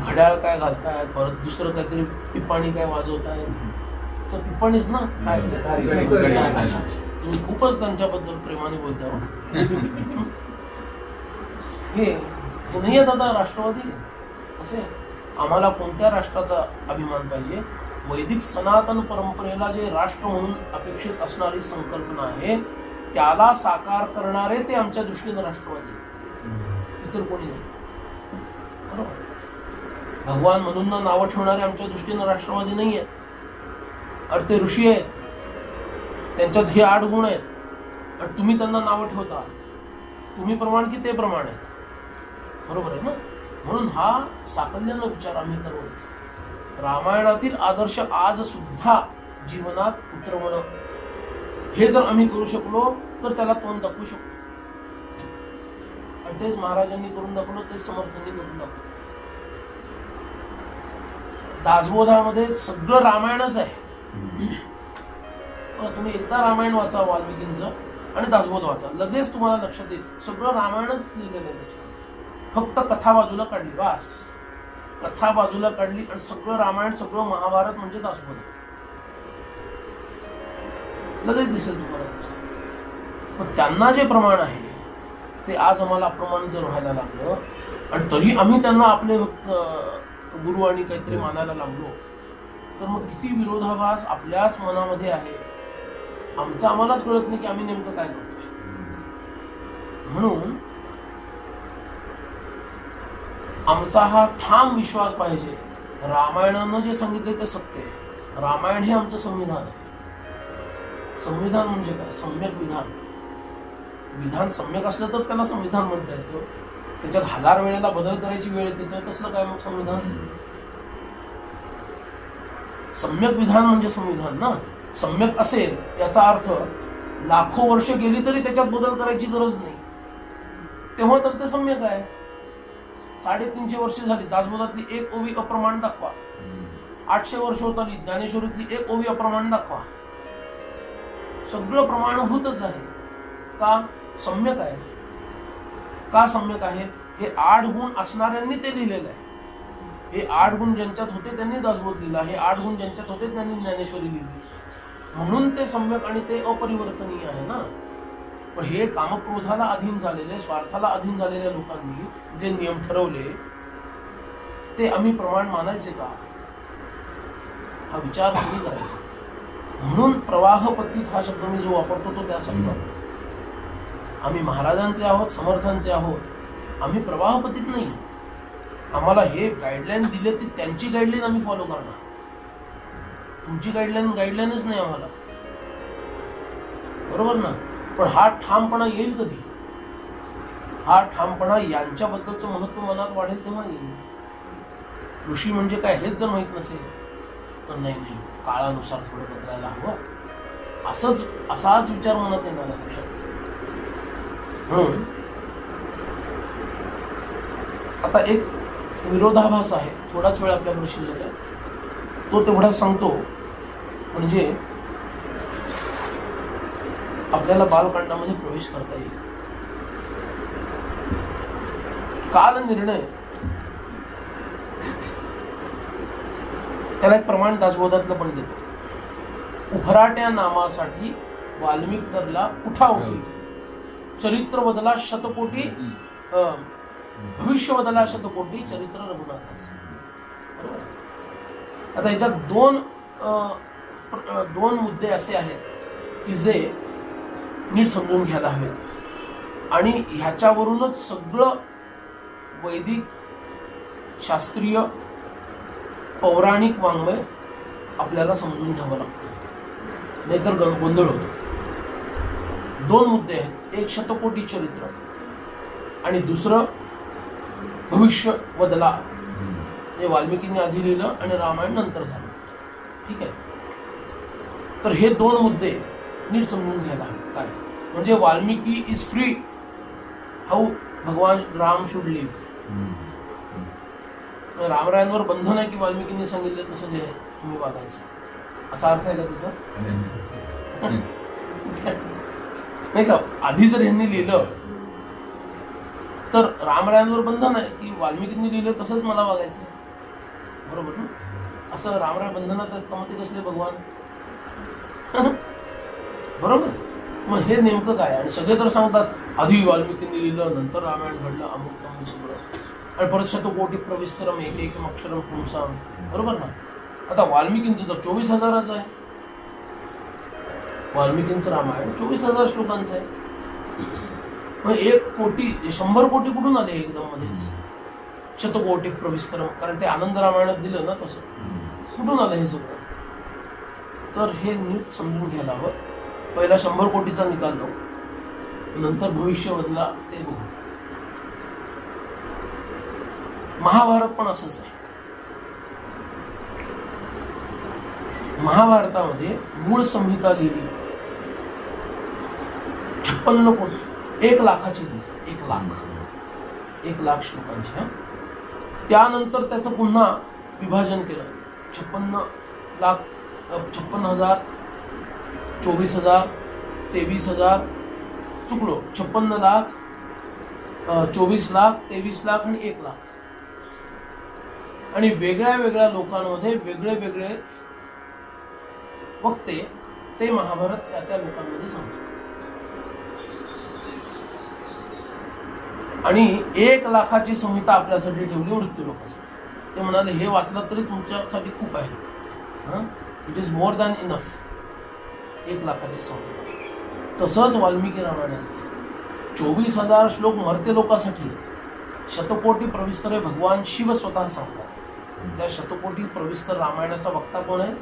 घड्याळ काय घालतायत, परत दुसरं काहीतरी पिपाणी काय वाजवतायत. तर पिपाणीच ना काय. तुम्ही खूपच त्यांच्याबद्दल प्रेमाने बोलता. हे नाही आहेत आता राष्ट्रवादी असे. आम्हाला कोणत्या राष्ट्राचा अभिमान पाहिजे? वैदिक सनातन परंपरेला जे राष्ट्र म्हणून अपेक्षित असणारी संकल्पना आहे त्याला साकार करणारे ते आमच्या दृष्टीनं राष्ट्रवादी, इतर कोणी नाही. बरोबर. भगवान म्हणून नावं ठेवणारे आमच्या दृष्टीनं राष्ट्रवादी नाही आहेत. अरे ते ऋषी आहेत, त्यांच्यात हे 8 गुण आहेत आणि तुम्ही त्यांना नावं ठेवता. तुम्ही प्रमाण की ते प्रमाण आहे. बरोबर आहे ना. म्हणून हा साकल्यानं विचार आम्ही करू. रामायणातील आदर्श आज सुद्धा जीवनात उतरवणं हे जर आम्ही करू शकलो तर त्याला तोंड दाखवू शकतो. आणि तेच महाराजांनी करून दाखवलं, तेच समर्थांनी करून दाखवलं. दासबोधामध्ये सगळं रामायणच आहे. तुम्ही एकदा रामायण वाचा वाल्मिकींचं आणि दासबोध वाचा, लगेच तुम्हाला लक्षात येईल सगळं रामायणच लिहिलेलं आहे त्याच्यात. फक्त कथा बाजूला काढली, बस. कथा बाजूला काढली आणि सगळं रामायण, सगळं महाभारत म्हणजे दासबोध. लगेच दिसेल तुम्हाला. पण त्यांना जे प्रमाण आहे ते आज आम्हाला अप्रमाण जर व्हायला लागलं आणि तरी आम्ही त्यांना आपले गुरु आणि काहीतरी मानायला लागलो तर मग किती विरोधाभास आपल्याच मनामध्ये आहे. आमचं आम्हालाच कळत नाही की आम्ही नेमकं काय करतोय. म्हणून आमचा हा ठाम विश्वास पाहिजे, रामायणानं जे सांगितले ते सत्य आहे. रामायण हे आमचं संविधान आहे. संविधान म्हणजे काय? सम्यक विधान. विधान सम्यक असलं तर त्याला संविधान म्हणता येतं. त्याच्यात 1000 वेळेला बदल करायची वेळ येते तर कसलं काय मग संविधान? सम्यक विधान म्हणजे संविधान ना. सम्यक असेल याचा अर्थ लाखो वर्ष गेली तरी त्याच्यात बदल करायची गरज नाही, तेव्हा तर ते सम्यक आहे. 350 वर्ष झाली, दासबोधातली एक ओवी अप्रमाण दाखवा. 800 वर्ष होत आली, ज्ञानेश्वरीतली एक ओवी अप्रमाण दाखवा. सगळं प्रमाणभूतच आहे. का? सम्यक आहे. का सम्यक आहे? हे 8 गुण असणाऱ्यांनी ते लिहिलेलं आहे. हे 8 गुण ज्यांच्यात होते त्यांनी दासबोध लिहिला. हे 8 गुण ज्यांच्यात होते त्यांनी ज्ञानेश्वरी लिहिली. म्हणून ते सम्यक आणि ते अपरिवर्तनीय आहे ना. पण हे कामक्रोधाला अधीन झालेले, स्वार्थाला अधीन झालेल्या लोकांनी जे नियम ठरवले ते आम्ही प्रमाण मानायचे का? हा विचार तुम्ही करायचा. म्हणून प्रवाह पत्तीत हा शब्द मी जो वापरतो तो त्यासाठी वापरतो. आम्ही महाराजांचे आहोत, समर्थांचे आहोत. आम्ही प्रवाह पत्तीत नाही. आम्हाला हे गाईडलाईन दिले ती त्यांची गाईडलाईन आम्ही फॉलो करणार. तुमची गाईडलाईनच नाही आम्हाला, बरोबर ना. पण हा ठामपणा येईल कधी? हा ठामपणा यांच्याबद्दलचं महत्व मनात वाढेल तेव्हा येईल. ऋषी म्हणजे काय हेच जर माहित नसेल तर नाही काळानुसार थोडं बदलायला हवं असाच विचार मनात येणार आहे. म्हणून आता एक विरोधाभास आहे, थोडाच वेळ आपल्याकडे शिल्लक आहे, तो तेवढा सांगतो म्हणजे आपल्याला बालकांडामध्ये प्रवेश करता येईल. काल निर्णय त्याला एक प्रमाण दासबोधातलं पण देतो. उभराट्या नामासाठी वाल्मिक तरला उठाव होईल. चरित्र बदला शतकोटी, भविष्य बदला शतकोटी, चरित्र रघुनाथाचं. आता याच्यात दोन मुद्दे असे आहेत की जे नीट समजून घ्यायला हवेत आणि ह्याच्यावरूनच सगळं वैदिक, शास्त्रीय, पौराणिक वाङ्मय आपल्याला समजून घ्यावं लागतं, नाहीतर गोंधळ होतो. 2 मुद्दे आहेत, एक शतकोटी चरित्र आणि दुसरं भविष्य बदला. हे वाल्मिकींनी आधी लिहिलं आणि रामायण नंतर झालं. ठीक आहे. तर हे 2 मुद्दे नीट समजून घ्यायला हवे. काय म्हणजे वाल्मिकी इज फ्री, हाऊ भगवान राम शुड लिव्ह. रामरायांवर बंधन आहे की वाल्मिकींनी सांगितलं तसं तुम्ही वागायचं, असा अर्थ आहे का त्याचा? नाही का? आधी जर यांनी लिहिलं तर रामरायांवर बंधन आहे की वाल्मिकींनी लिहिलं तसंच मला वागायचं, बरोबर ना? असं रामराय बंधनात आहेत का? मग ते कसले भगवान? बरोबर. मग हे नेमकं काय? आणि सगळे तर सांगतात आधी वाल्मिकींनी लिहिलं नंतर रामायण घडलं, अमुक तमुक सगळं, आणि परत शतकोटी प्रविस्तरम एक अक्षरम पुंसाम, बरोबर ना? आता वाल्मिकींचं तर 24,000च आहे. वाल्मिकींचं रामायण 24,000 श्लोकांचं आहे. मग 1 कोटी 100 कोटी कुठून आले एकदम मध्येच? शतकोटी प्रविस्तरम, कारण ते आनंद रामायणात दिलं ना तसं. कुठून आलं हे सगळं? तर हे नीट समजून घ्यायला हवं. पहिला 100 कोटीचा निकाल लावू, नंतर भविष्य बदला ते बघू. महाभारत पण असंच आहे. महाभारतामध्ये मूळ संहिता लिहिली 56 कोटी, 1 लाखाची लिहिली. 1 लाख श्लोकांची. त्यानंतर त्याचं पुन्हा विभाजन केलं. 56 लाख, 56,000, 24,000, 23,000, चुकलो, 56 लाख, 24 लाख, 23 लाख आणि 1 लाख. आणि वेगळ्या वेगळ्या लोकांमध्ये वेगळे वेगळे वक्ते ते महाभारत त्या लोकांमध्ये सांगतात. आणि 1 लाखाची संहिता आपल्यासाठी ठेवली मृत्यू लोकांसाठी. ते म्हणाले हे वाचलं तरी तुमच्यासाठी खूप आहे, it is more than enough. 1 लाखाची संहिता. तसंच वाल्मिकी रामायणासाठी 24,000 श्लोक मर्त्य लोकांसाठी. शतकोटी प्रविस्तर भगवान शिव स्वतः सांगतात. त्या शतकोटी प्रविस्तर रामायणाचा वक्ता कोण आहे?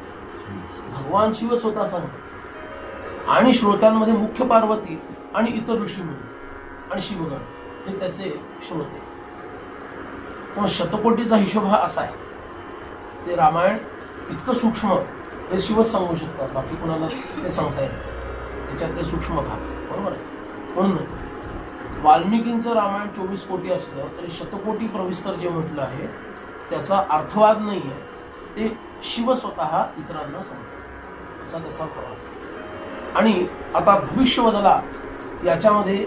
भगवान शिव स्वतः सांगतात. आणि श्रोत्यांमध्ये मुख्य पार्वती आणि इतर ऋषीमुनी आणि शिवगण हे त्याचे श्रोते. पण शतकोटीचा हिशोब हा असा आहे. ते रामायण इतकं सूक्ष्म हे शिवच सांगू शकतात, बाकी कोणाला ते सांगता येत. त्याच्यात ते सूक्ष्म भाग बरोबर आहे. म्हणून वाल्मिकींचं रामायण 24 कोटी असलं तरी शतकोटी प्रविस्तर जे म्हटलं आहे त्याचा अर्थवाद नाही आहे, ते शिव स्वतः इतरांना सांगतात असा त्याचा प्रभाव. आणि आता भविष्यवदला याच्यामध्ये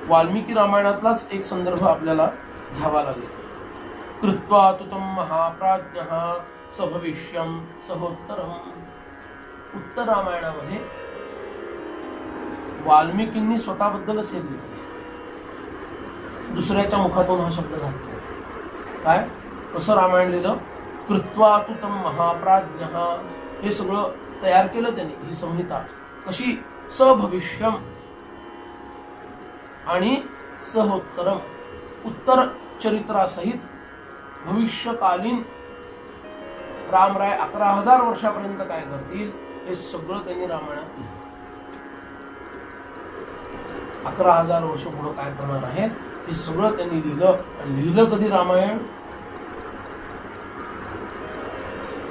वाल्मिकी रामायणातलाच एक संदर्भ आपल्याला घ्यावा लागेल. कृत्वा तुतम महाप्राज्ञः स भविष्यम सहोत्तरम. उत्तर रामायणामध्ये वाल्मिकींनी स्वतःबद्दलच हे लिहिलं, दुसऱ्याच्या मुखातून हा शब्द घातला. काय कसं रामायण लिहिलं? कृत्वा तुतम महाप्राज्ञः, हे सगळं तयार केलं त्यांनी, ही संहिता कशी? सभविष्यम आणि सहोत्तरम, उत्तर चरित्रासहित भविष्यकालीन रामराय 11,000 वर्षापर्यंत काय करतील हे सगळं त्यांनी रामायणात लिहिलं. 11,000 वर्ष पुढे काय करणार आहेत हे सगळं त्यांनी लिहिलं. आणि लिहिलं कधी रामायण?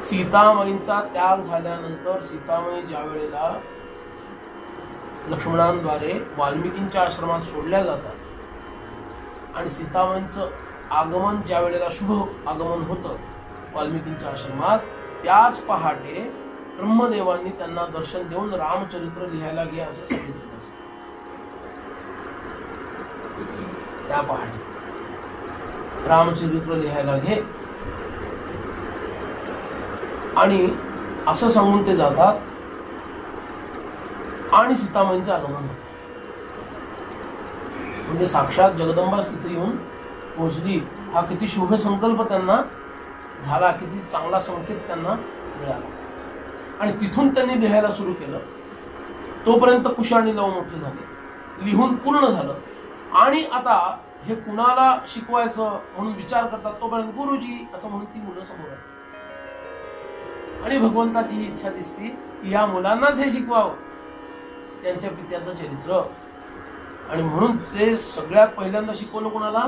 सीतामाईंचा त्याग झाल्यानंतर सीतामाई ज्या वेळेला लक्ष्मणांद्वारे वाल्मिकींच्या आश्रमात सोडल्या जातात आणि सीतामाईंचं आगमन ज्या वेळेला शुभ आगमन होतं वाल्मिकींच्या आश्रमात, त्याच पहाटे ब्रह्मदेवांनी त्यांना दर्शन देऊन रामचरित्र लिहायला घे असं सांगितलं असतं. त्या पहाटे रामचरित्र लिहायला घे आणि असं सांगून ते जातात आणि सीतामाईंचं आगमन होतं. म्हणजे साक्षात जगदंबा तिथे येऊन पोहोचली. हा किती शुभ संकल्प त्यांना झाला, किती चांगला संकेत त्यांना मिळाला. आणि तिथून त्यांनी लिहायला सुरू केलं. तोपर्यंत कुश आणि लव मोठे झाले, लिहून पूर्ण झालं. आणि आता हे कुणाला शिकवायचं म्हणून विचार करतात, तोपर्यंत गुरुजी असं म्हणून ती मुलं समोर आहेत. आणि भगवंताची ही इच्छा दिसती या मुलांनाच हे शिकवावं त्यांच्या पित्याचं चरित्र. आणि म्हणून ते सगळ्यात पहिल्यांदा शिकवलं कोणाला?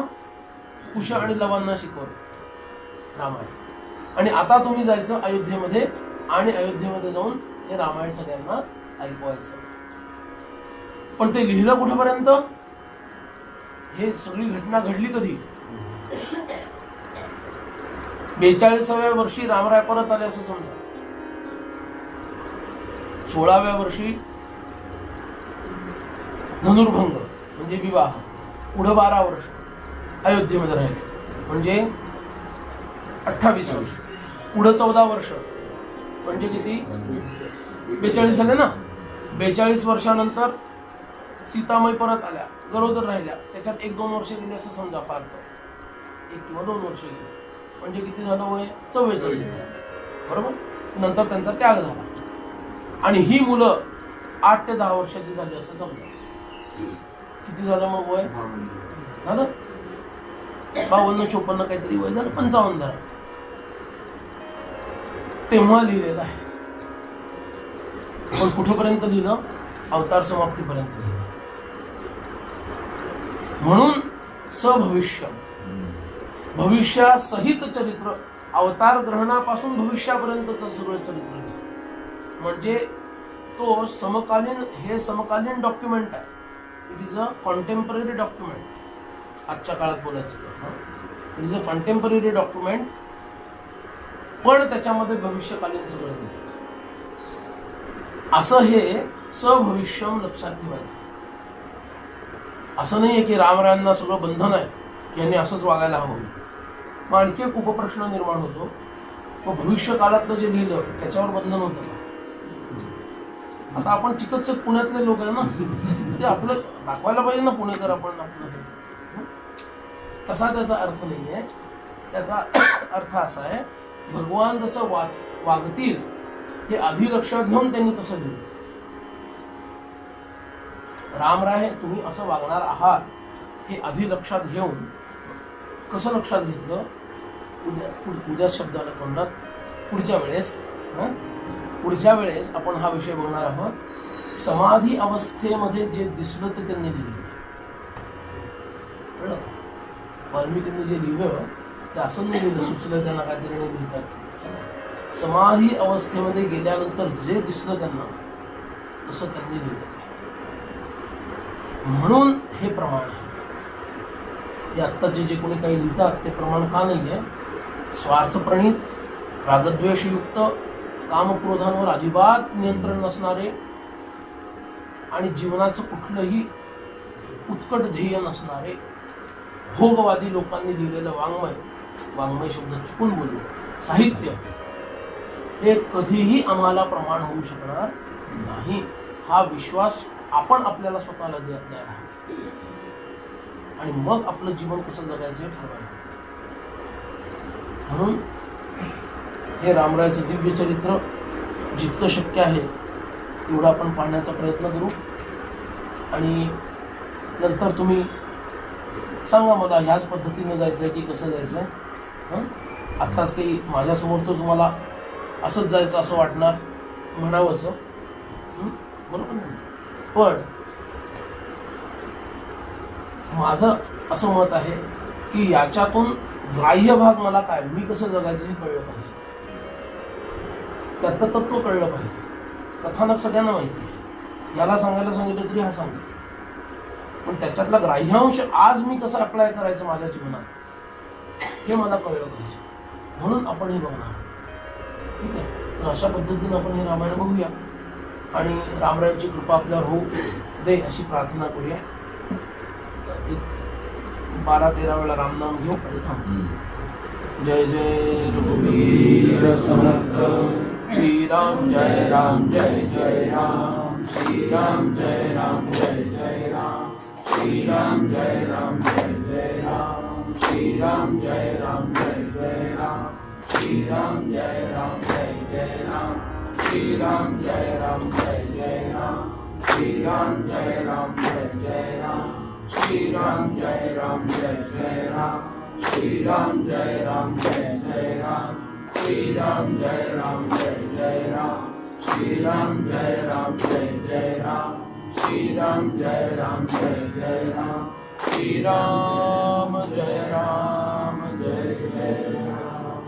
कुश आणि लवांना शिकवलं रामायण. आणि आता तुम्ही जायचं अयोध्येमध्ये आणि अयोध्येमध्ये जाऊन हे रामायण सगळ्यांना ऐकवायचं. पण ते लिहिलं कुठेपर्यंत? हे सगळी घटना घडली कधी? 42व्या वर्षी रामराय परत आले असं समजा. 16व्या वर्षी धनुर्भंग म्हणजे विवाह, पुढे 12 वर्ष अयोध्येमध्ये राहिले म्हणजे 28 वर्ष, पुढे 14 वर्ष म्हणजे किती? 42 झाले ना. 42 वर्षानंतर सीतामाई परत आल्या, गरोदर राहिल्या, त्याच्यात 1-2 वर्ष गेली असं समजा, फार तर 1 किंवा 2 वर्ष गेली म्हणजे किती झालं? वय 44 बरोबर. नंतर त्यांचा त्याग झाला आणि ही मुलं 8 ते 10 वर्षाची झाली असं समजा. किती झालं मग वय? झालं 52-54 काहीतरी वय झालं, 55 धरा. तेव्हा लिहिलेलं आहे. पण कुठेपर्यंत लिहिलं? अवतार समाप्तीपर्यंत लिहिलं. म्हणून सभविष्य, भविष्यासहित चरित्र, अवतार ग्रहणापासून भविष्यापर्यंतचं सगळं चरित्र. म्हणजे तो समकालीन, हे समकालीन डॉक्युमेंट आहे. It is a contemporary document. आजच्या काळात बोलायचं तर it is a contemporary document, पण त्याच्यामध्ये भविष्यकालीन सगळं दिलं. असं हे सभविष्यम लक्षात ठेवायचं. असं नाहीये की रामरायांना सगळं बंधन आहे, यांनी असंच वागायला हवं. मग आणखी एक उपप्रश्न निर्माण होतो, मग भविष्य काळातलं जे लिहिलं त्याच्यावर बंधन होतं का? आता आपण चिकित्सक पुण्यातले लोक आहे ना, ते आपलं दाखवायला पाहिजे ना पुणेकर आपण आपलं. तसा त्याचा अर्थ नाहीये. त्याचा अर्थ असा आहे, भगवान जसं वागतील हे आधी लक्षात घेऊन त्यांनी तसं लिहिलं. रामराय तुम्ही असं वागणार आहात हे आधी लक्षात घेऊन कसं लक्षात घेतलं? उद्या शब्दाला तोंडात पुढच्या वेळेस आपण हा विषय बघणार आहोत. समाधी अवस्थेमध्ये जे दिसलं ते त्यांनी लिहिलं. कळलं? वाल्मिकींनी जे लिहिलं ते असं नाही लिहिलं सुचलं त्यांना काहीतरी नाही लिहितात. समाधी अवस्थेमध्ये गेल्यानंतर जे दिसलं त्यांना तसं त्यांनी लिहिलं. म्हणून हे प्रमाण आहे. हे आत्ताचे जे कोणी काही लिहितात ते प्रमाण का नाहीये? स्वार्थप्रणीत, रागद्वेषयुक्त, कामक्रोधांवर अजिबात नियंत्रण नसणारे आणि जीवनाचं कुठलंही उत्कट ध्येय नसणारे भोगवादी लोकांनी लिहिलेलं वाङ्मय शब्द चुकून बोललो, साहित्य हे कधीही आम्हाला प्रमाण होऊ शकणार नाही. हा विश्वास आपण आपल्याला स्वतःला द्यायला आणि मग आपलं जीवन कसं जगायचं हे ठरवायचं. म्हणून हे रामरायाचं दिव्य चरित्र जितकं शक्य आहे तेवढं आपण पाहण्याचा प्रयत्न करू. आणि नंतर तुम्ही सांगा मला ह्याच पद्धतीने जायचंय की कसं जायचंय. आत्ताच काही माझ्यासमोर तर तुम्हाला असंच जायचं असं वाटणार, म्हणावंच, बरोबर नाही. पण माझं असं मत आहे की याच्यातून ग्राह्य भाग मला काय, मी कसं जगायचं हे कळलं पाहिजे. त्यात तत्व कळलं पाहिजे. कथानक सगळ्यांना माहिती आहे, याला सांगायला सांगितलं तरी हा सांगेल, पण त्याच्यातला ग्राह्यांश आज मी कसं अप्लाय करायचं माझ्या जीवनात हे मला कळलं पाहिजे. म्हणून आपण हे बघणार. ठीक आहे. तर अशा पद्धतीने आपण हे रामायण बघूया आणि रामरायांची कृपा आपल्यावर होऊ दे अशी प्रार्थना करूया. एक 12-13 वेळा रामनाम घेऊ आणि थांबू. जय जय रघुवीर समर्थ श्रीराम जय राम जय जय राम श्रीराम जय राम जय जय राम श्रीराम जय राम जय जय राम श्रीराम जय राम जय जय राम श्रीराम जय राम जय जय राम श्रीराम जय राम जय जय राम श्रीराम जय राम जय जय राम श्रीराम जय राम जय जय राम श्रीराम जय राम जय जय राम श्रीराम जय राम जय जय राम श्रीराम जय राम जय जय राम श्रीराम जय राम जय जय राम श्रीराम जय राम जय जय राम.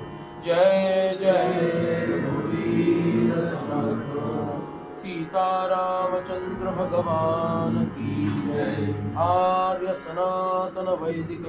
जय जय रघुवीर समर्थ सीतारामचंद्र भगवान की जय. आर्य सनातन वैदिक